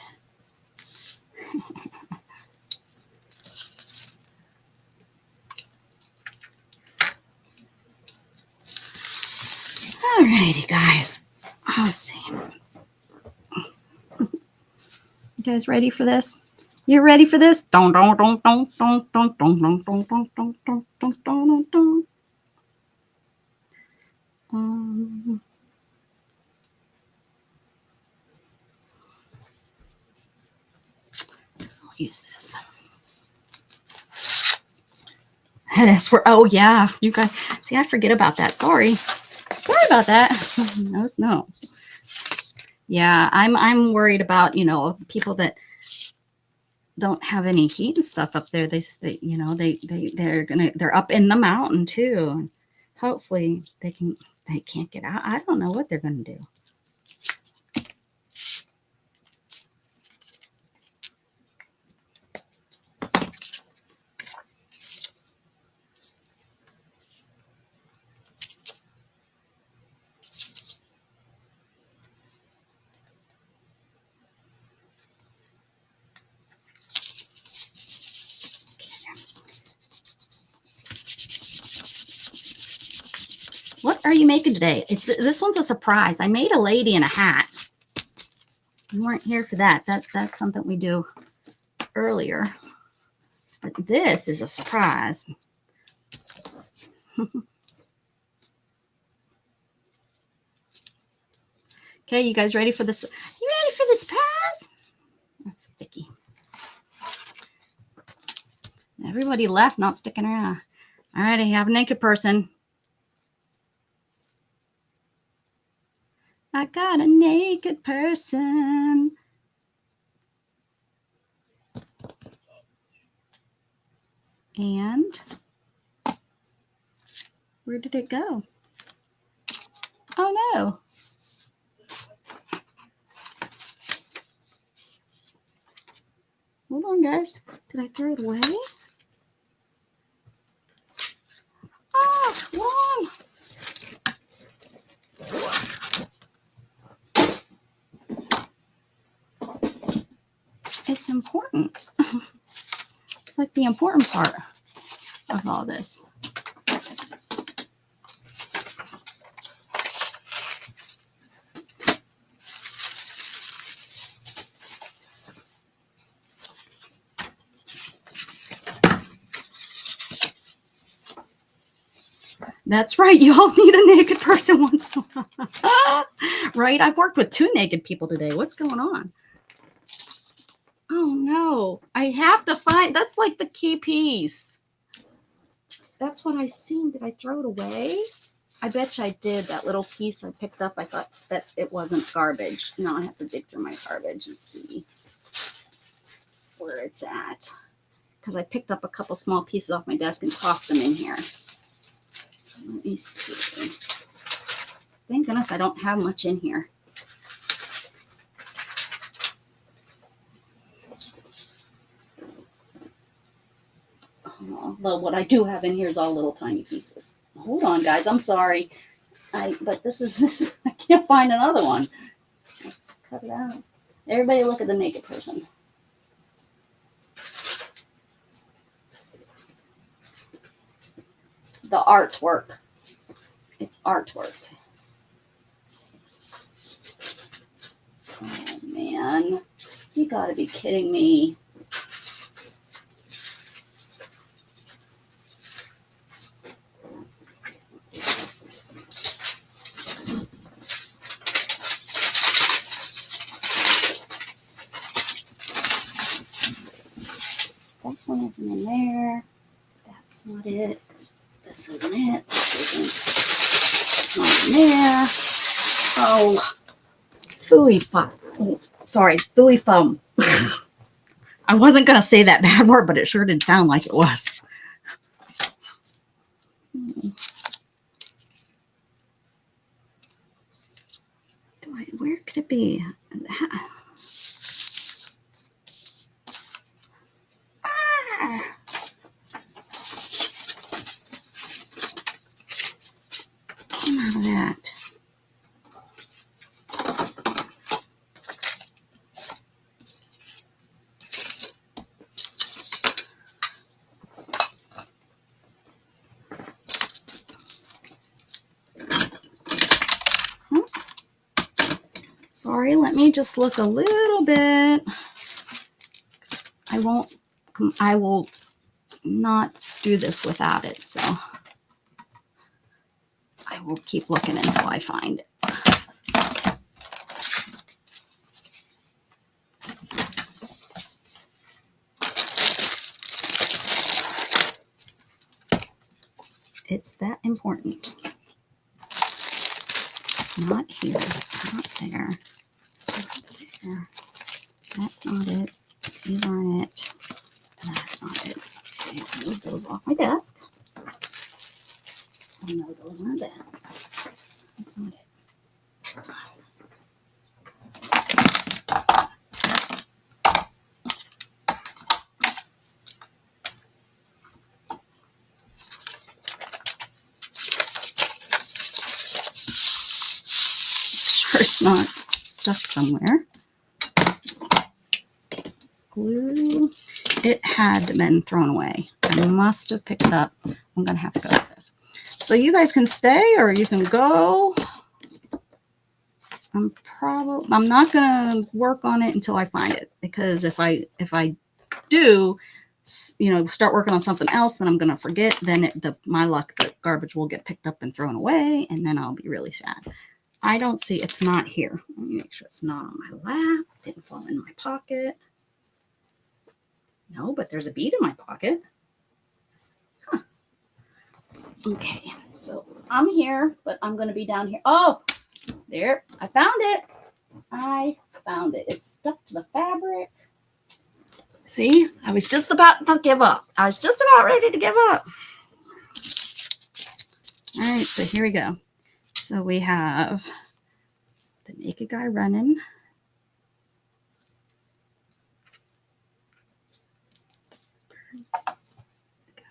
All righty, guys. Let's see. You guys ready for this? You ready for this? Don don don don don don don don don don don don don don don. Guess I'll use this. That's where. Oh yeah, you guys. See, I forget about that. Sorry about that. No snow. Yeah, I'm worried about people that don't have any heat and stuff up there. They're up in the mountain too. Hopefully they can't get out. I don't know what they're gonna do. What are you making today? This one's a surprise. I made a lady in a hat. You weren't here for that. That's something we do earlier. But this is a surprise. Okay, you guys ready for this? You ready for the surprise? That's sticky. Everybody left, not sticking around. All right, I have a naked person. I got a naked person. And where did it go? Oh no. Hold on, guys. Did I throw it away? Oh, wrong. It's important. It's like the important part of all this. That's right. You all need a naked person once in a while. Right? I've worked with 2 naked people today. What's going on? Oh no. I have to find, that's like the key piece. That's what I seen. Did I throw it away? I bet you I did. That little piece I picked up. I thought that it wasn't garbage. Now I have to dig through my garbage and see where it's at. Because I picked up a couple small pieces off my desk and tossed them in here. So let me see. Thank goodness I don't have much in here. Although what I do have in here is all little tiny pieces. Hold on, guys. I'm sorry. But this is I can't find another one. Cut it out. Everybody look at the naked person. The artwork. It's artwork. Oh man. You gotta be kidding me. That one isn't in there. That's not it. This isn't it. This isn't. It's not in there. Oh, phooey fuck. Oh, sorry, phooey fum. I wasn't gonna say that bad word, but it sure did sound like it was. Do Where could it be? Came out of that. Sorry, let me just look a little bit. I will not do this without it, so I will keep looking until I find it. It's that important. Not here, not there, not there. That's not it. These aren't it. That's not it. Okay, I'll move those off my desk. Oh no, those aren't it. That's not it. Sure it's not stuck somewhere. Glue. It had been thrown away. I must have picked it up. I'm gonna have to go with this. So you guys can stay or you can go. I'm not gonna work on it until I find it, because if I do, start working on something else, then I'm gonna forget. Then my luck, the garbage will get picked up and thrown away, and then I'll be really sad. I don't see. It's not here. Let me make sure it's not on my lap. Didn't fall in my pocket. No, but there's a bead in my pocket. Huh. Okay, so I'm here, but I'm going to be down here. Oh, there. I found it. It's stuck to the fabric. See, I was just about to give up. I was just about ready to give up. All right, so here we go. So we have the naked guy running.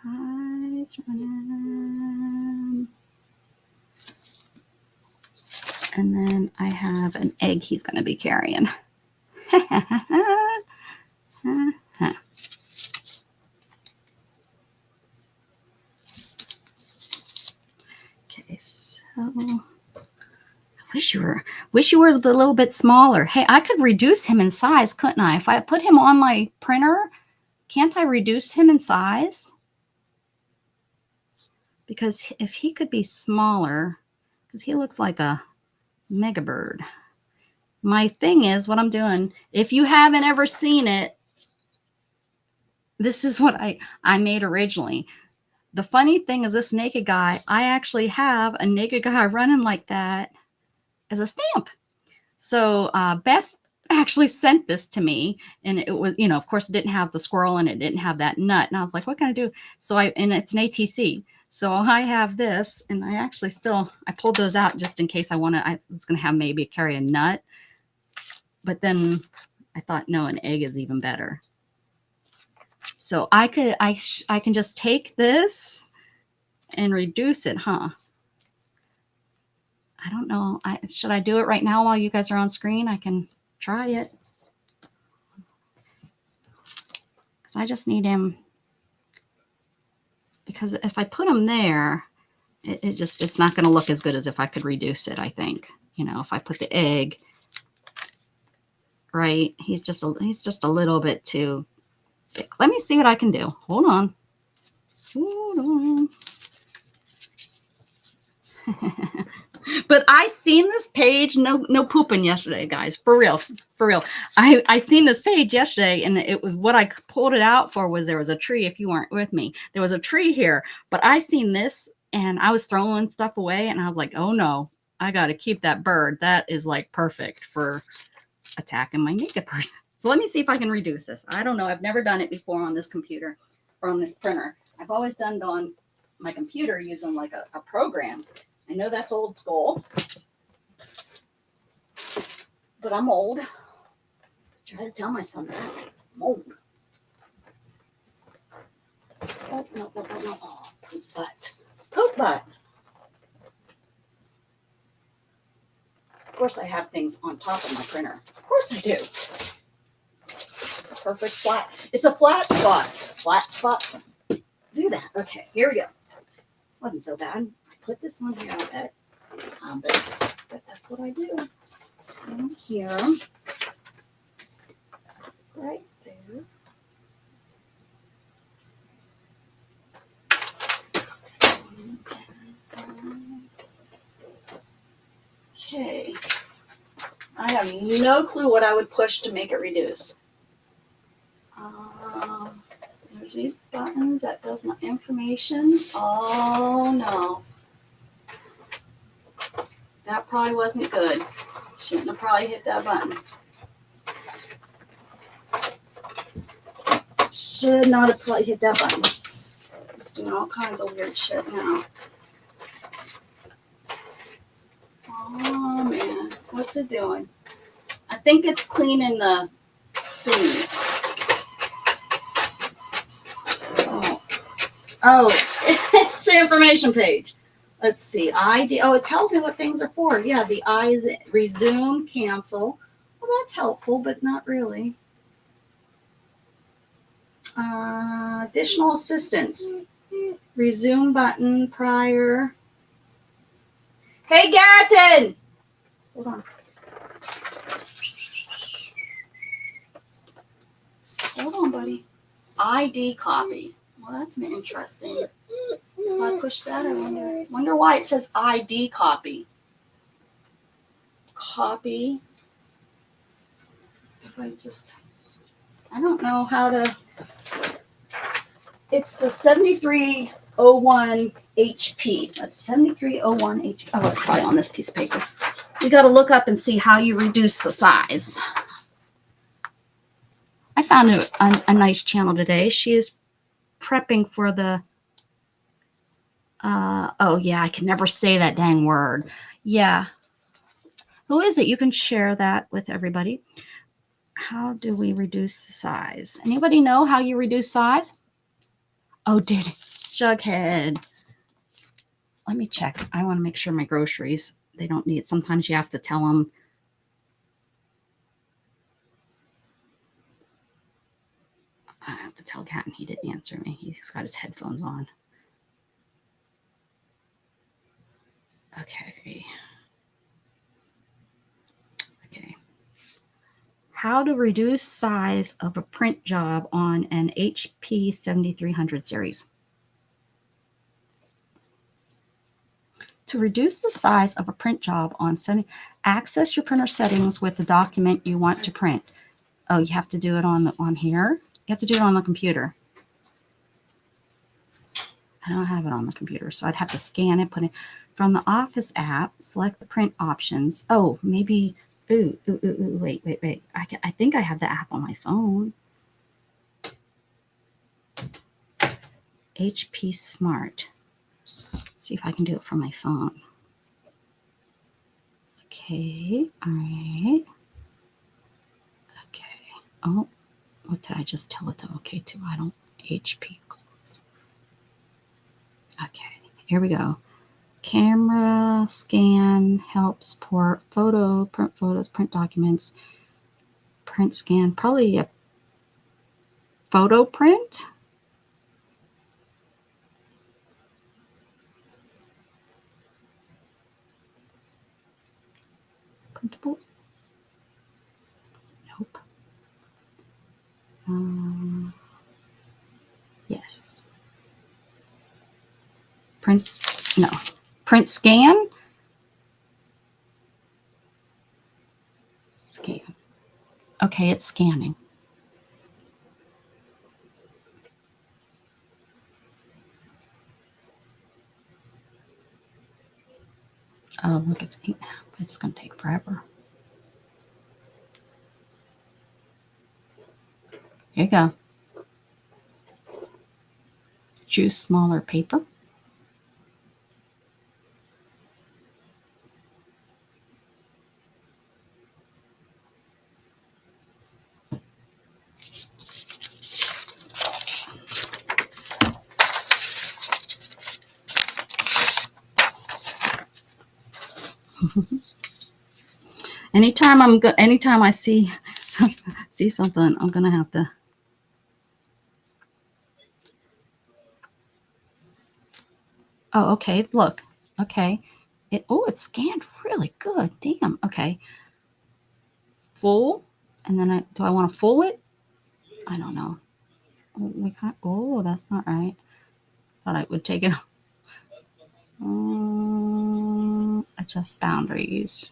Guys running. And then I have an egg he's going to be carrying. Okay, so I wish you were a little bit smaller. Hey, I could reduce him in size, couldn't I? If I put him on my printer, can't I reduce him in size? Because if he could be smaller, because he looks like a mega bird. My thing is, what I'm doing, if you haven't ever seen it, this is what I made originally. The funny thing is, this naked guy, I actually have a naked guy running like that as a stamp. So Beth actually sent this to me, and it was, of course, it didn't have the squirrel and it didn't have that nut. And I was like, what can I do? So and it's an ATC. So I have this, and I actually I pulled those out just in case I was going to have maybe carry a nut. But then I thought, no, an egg is even better. So I can just take this and reduce it, huh? I don't know. Should I do it right now while you guys are on screen? I can try it. Because I just need him. Because if I put him there, it's not going to look as good as if I could reduce it, I think. If I put the egg, right? He's just a little bit too big. Let me see what I can do. Hold on. But I seen this page, no pooping yesterday, guys, for real. I seen this page yesterday, and it was what I pulled it out for was there was a tree. If you weren't with me, there was a tree here, but I seen this and I was throwing stuff away, and I was like, oh no, I got to keep that bird. That is like perfect for attacking my naked person. So let me see if I can reduce this. I don't know. I've never done it before on this computer or on this printer. I've always done it on my computer using like a program. I know that's old school. But I'm old. Try to tell my son that. I'm old. Oh, no. Oh, poop butt. Poop butt. Of course I have things on top of my printer. Of course I do. It's a perfect flat. It's a flat spot. Flat spots do that. Okay, here we go. Wasn't so bad. I put this on here, I bet. But that's what I do. And here. Right there. Okay. I have no clue what I would push to make it reduce. There's these buttons that does my information. Oh no. That probably wasn't good. Shouldn't have probably hit that button. Should not have probably hit that button. It's doing all kinds of weird shit now. Oh man, what's it doing? I think it's cleaning the thingies. Oh, it's the information page. Let's see, ID. Oh, it tells me what things are for. Yeah, the eyes resume, cancel. Well, that's helpful, but not really. Additional assistance. Resume button prior. Hey, Gatton! Hold on. Hold on, buddy. ID copy. Well, that's interesting. If I push that, I wonder why it says ID copy. Copy. If I don't know how to. It's the 7301 HP. That's 7301 HP. Oh, it's probably on this piece of paper. You got to look up and see how you reduce the size. I found a nice channel today. She is prepping for the. Oh, yeah, I can never say that dang word. Yeah. Who is it? You can share that with everybody. How do we reduce the size? Anybody know how you reduce size? Oh, did Jughead. Let me check. I want to make sure my groceries, they don't need. Sometimes you have to tell them. I have to tell Cat, and he didn't answer me. He's got his headphones on. Okay. How to reduce size of a print job on an HP 7300 series. To reduce the size of a print job on access your printer settings with the document you want to print. Oh, you have to do it on here? You have to do it on the computer. I don't have it on the computer, so I'd have to scan it, put it from the Office app, select the print options. Oh, maybe, wait. I think I have the app on my phone. HP Smart. Let's see if I can do it from my phone. Okay, all right. Okay. Oh, what did I just tell it to okay to? I don't, HP close. Okay, here we go. Camera, scan, help, support, photo, print photos, print documents, print scan, probably a photo print. Printables? Nope. Yes. Print, no. Print scan? Scan. Okay, it's scanning. Oh, look, it's 8 now. It's going to take forever. Here you go. Choose smaller paper. Anytime anytime I see see something, I'm gonna have to. Oh, okay. Look. Okay. It scanned really good. Damn. Okay. Full, and then do I want to full it? I don't know. We can't. Oh, that's not right. Thought I would take it. Adjust boundaries.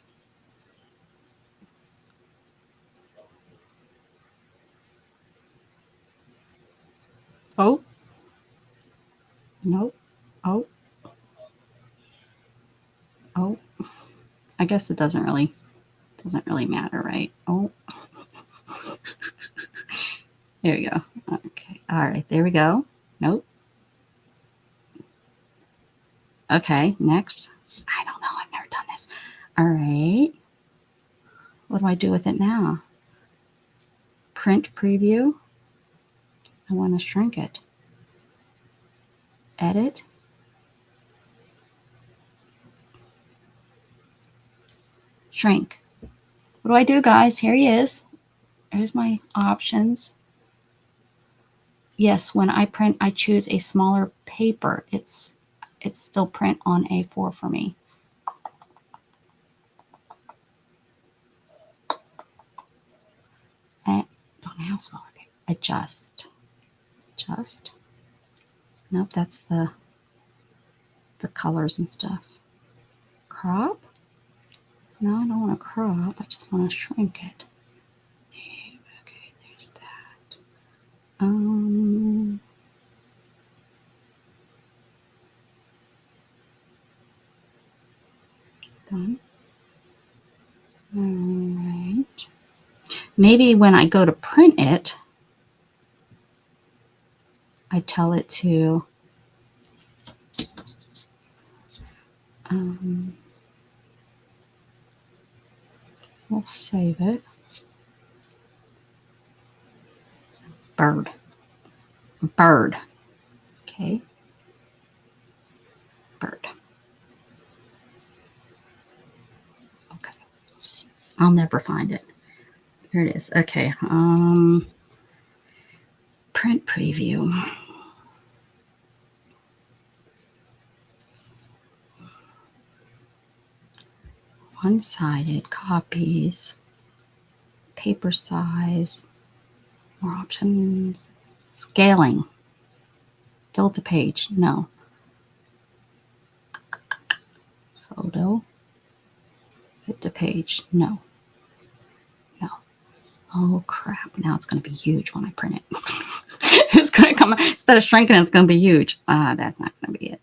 Oh. Nope. Oh. Oh. I guess it doesn't really matter, right? Oh. There we go. Okay. All right. There we go. Nope. Okay. Next. I don't know. I've never done this. All right. What do I do with it now? Print preview. I want to shrink it. Edit. Shrink. What do I do, guys? Here he is. Here's my options. Yes, when I print, I choose a smaller paper. It's still print on A4 for me. I don't have smaller paper. Adjust. Nope, that's the colors and stuff. Crop? No, I don't want to crop. I just want to shrink it. Okay, there's that. Done. All right. Maybe when I go to print it, I tell it to we'll save it. Bird. Okay. Bird. Okay. I'll never find it. Here it is. Okay. Print preview. One-sided copies. Paper size. More options. Scaling. Fill to page. No. Photo. Fit to page. No. Oh crap. Now it's going to be huge when I print it. It's going to come, instead of shrinking, it's going to be huge. That's not going to be it.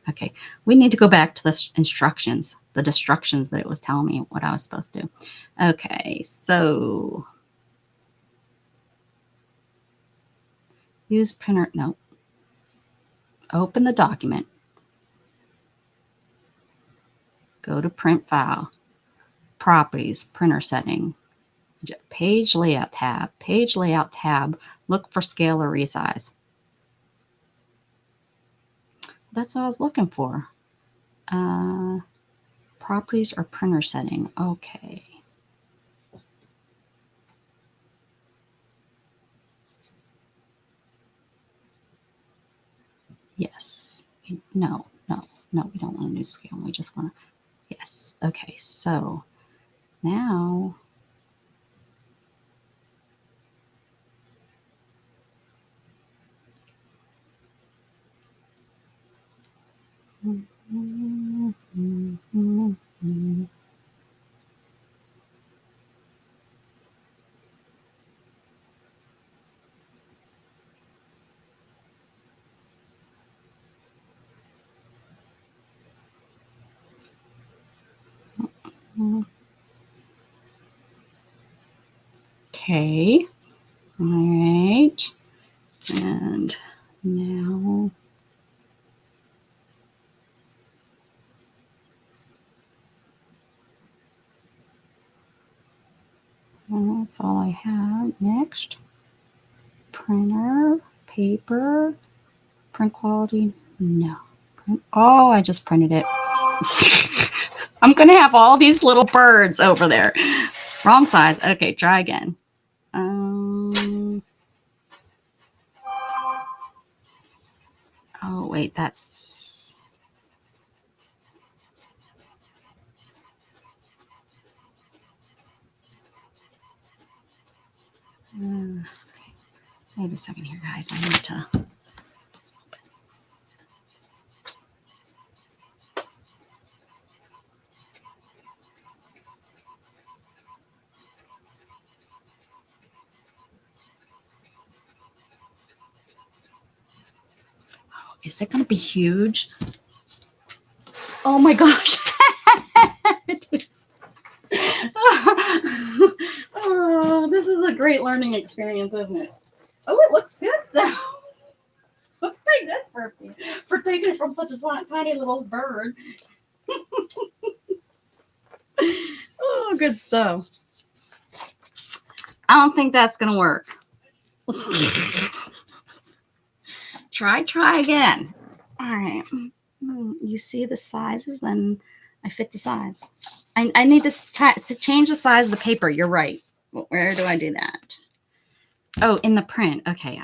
Okay. We need to go back to the instructions, the destructions that it was telling me what I was supposed to do. Okay. So use printer. No. Open the document. Go to print file. Properties, printer setting. Page layout tab. Look for scale or resize. That's what I was looking for. Properties or printer setting. Okay. Yes. No, we don't want a new scale. We just want to, yes. Okay, so now okay. All right. And now that's all I have. Next, printer, paper, print quality. No. Oh, I just printed it. I'm going to have all these little birds over there. Wrong size. Okay, try again. Oh, wait, that's... wait a second here, guys. I need to... Is it going to be huge? Oh my gosh. It is. Oh, this is a great learning experience, isn't it? Oh, it looks good though. Looks pretty good for taking it from such a tiny little bird. Oh, good stuff. I don't think that's going to work. Try again. All right. You see the sizes, then I fit the size. I need to change the size of the paper. You're right. Where do I do that? Oh, in the print. Okay.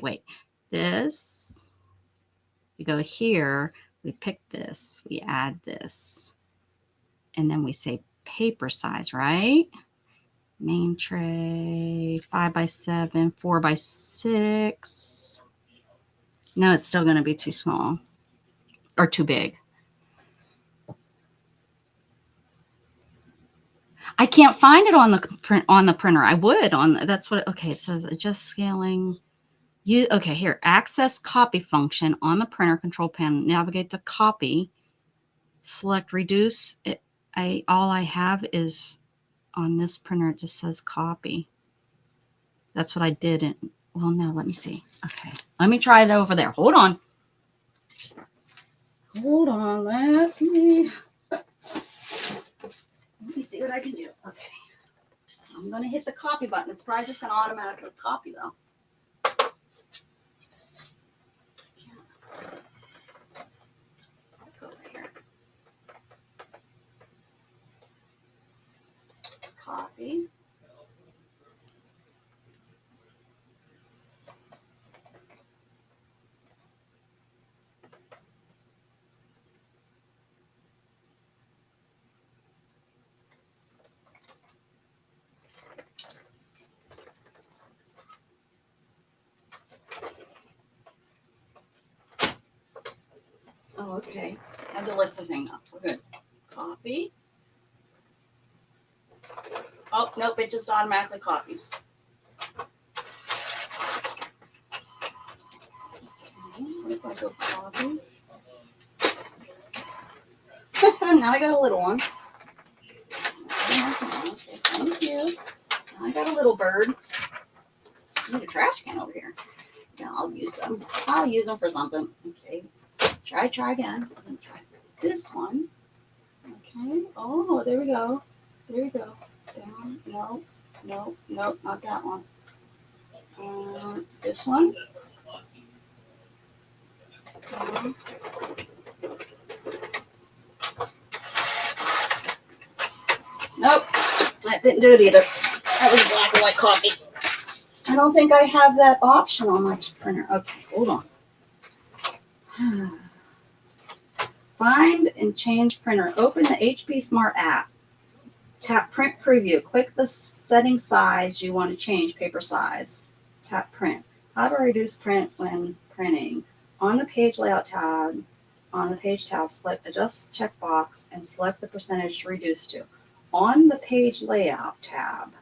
Wait. This. We go here. We pick this. We add this. And then we say paper size, right? Main tray, 5x7, 4x6. No, it's still going to be too small or too big. I can't find it on the printer. I would that's what. Okay, it says adjust scaling. Okay, here, access copy function on the printer control panel. Navigate to copy. Select reduce. All I have is on this printer. It just says copy. That's what I did. Well, no, let me see. Okay, let me try it over there. Hold on. Let me see what I can do. Okay. I'm going to hit the copy button. It's probably just going to automatically copy, though. Go over here. Copy. Oh, okay. I had to lift the thing up. We're good. Copy. Oh, nope. It just automatically copies. What if I go copy? Now I got a little one. Okay, thank you. Now I got a little bird. I need a trash can over here. Yeah, I'll use them. I'll use them for something. Okay. Try again. I'm going to try this one. Okay. Oh, there we go. There we go. Down. No, not that one. This one. Down. Nope. That didn't do it either. That was black and white copy. I don't think I have that option on my printer. Okay, hold on. Find and change printer. Open the HP Smart app. Tap print preview. Click the setting size you want to change, paper size. Tap print. How to reduce print when printing. On the page layout tab, select adjust checkbox and select the percentage to reduce to. On the page layout tab.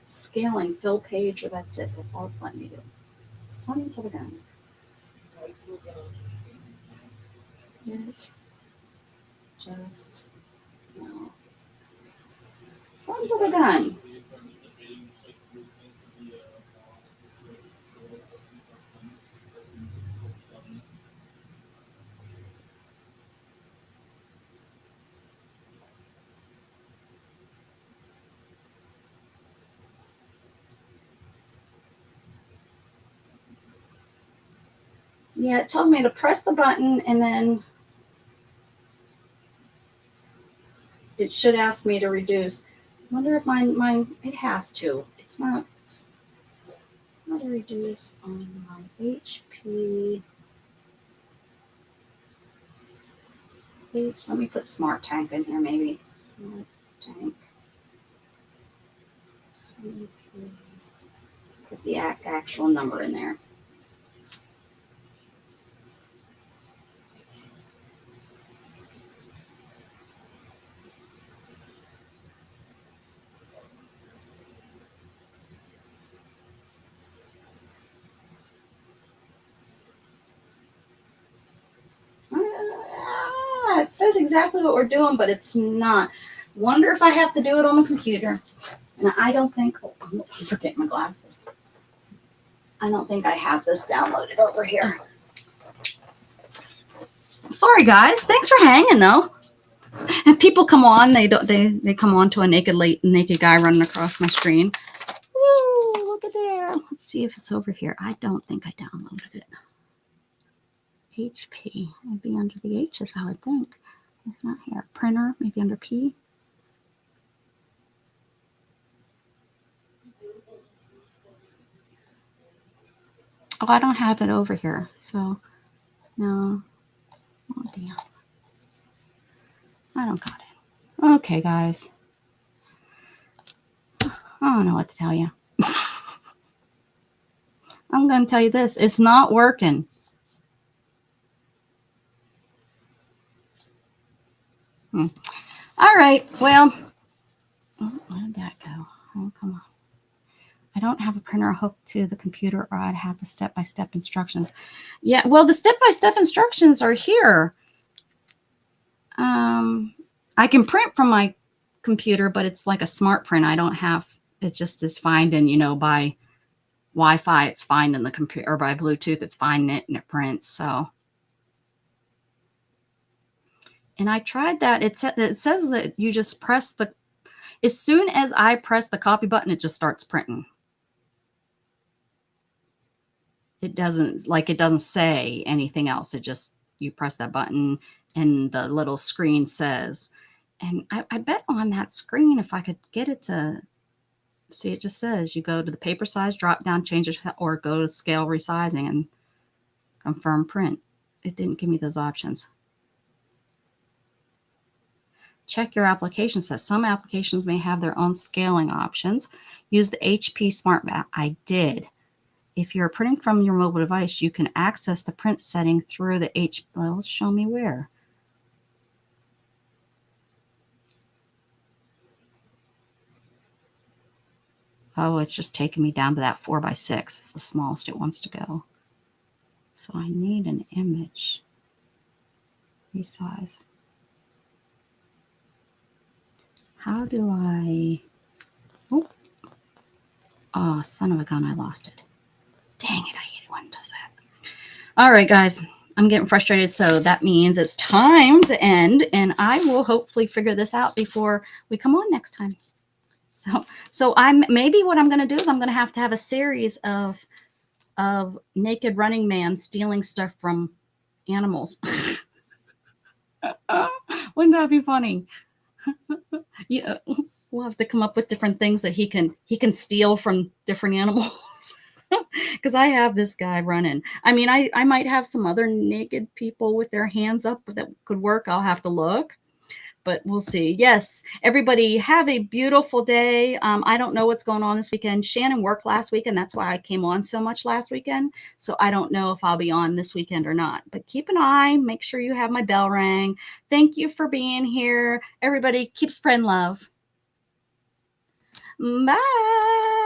Scaling, fill page, or that's it. That's all it's letting me do. Sons of a gun. it just no. Sons of a gun. Yeah, it tells me to press the button and then it should ask me to reduce. I wonder if mine it has to. It's not a reduce on my HP. Let me put smart tank in here maybe. Smart tank. Put the actual number in there. It says exactly what we're doing, but it's not. Wonder if I have to do it on the computer. And I don't think, oh, I'm forgetting my glasses. I don't think I have this downloaded over here. Sorry guys, thanks for hanging though. And people come on, they come on to a naked guy running across my screen. Woo, look at there. Let's see if it's over here. I don't think I downloaded it. HP, maybe under the H's, I would think. It's not here. Printer, maybe under P. Oh, I don't have it over here, so no. Oh, damn. I don't got it. Okay, guys. I don't know what to tell you. I'm going to tell you this. It's not working. All right. Well, where did that go? Oh, come on. I don't have a printer hooked to the computer, or I'd have the step-by-step instructions. Yeah, well, the step-by-step instructions are here. I can print from my computer, but it's like a smart print. I don't have, it just is finding, by Wi-Fi, it's finding the computer, or by Bluetooth, it's finding it and it prints. So, and I tried that. It says that you just press as soon as I press the copy button, it just starts printing. It doesn't say anything else. It just, you press that button and the little screen says, and I bet on that screen, if I could get it to see, it just says you go to the paper size drop down, change it, or go to scale resizing and confirm print. It didn't give me those options. Check your application says some applications may have their own scaling options. Use the HP Smart Map. I did. If you're printing from your mobile device, you can access the print setting through the well, show me where. Oh, it's just taking me down to that 4x6. It's the smallest it wants to go. So I need an image. Resize. How do I... Oh, son of a gun, I lost it. Dang it, I hate it when it does that. All right, guys, I'm getting frustrated, so that means it's time to end, and I will hopefully figure this out before we come on next time. So maybe what I'm going to do is I'm going to have a series of naked running man stealing stuff from animals. Wouldn't that be funny? Yeah, we'll have to come up with different things that he can steal from different animals. Because I have this guy running. I mean, I might have some other naked people with their hands up that could work. I'll have to look. But we'll see. Yes, everybody have a beautiful day. I don't know what's going on this weekend. Shannon worked last weekend. That's why I came on so much last weekend. So I don't know if I'll be on this weekend or not. But keep an eye. Make sure you have my bell rang. Thank you for being here. Everybody keep spreading love. Bye.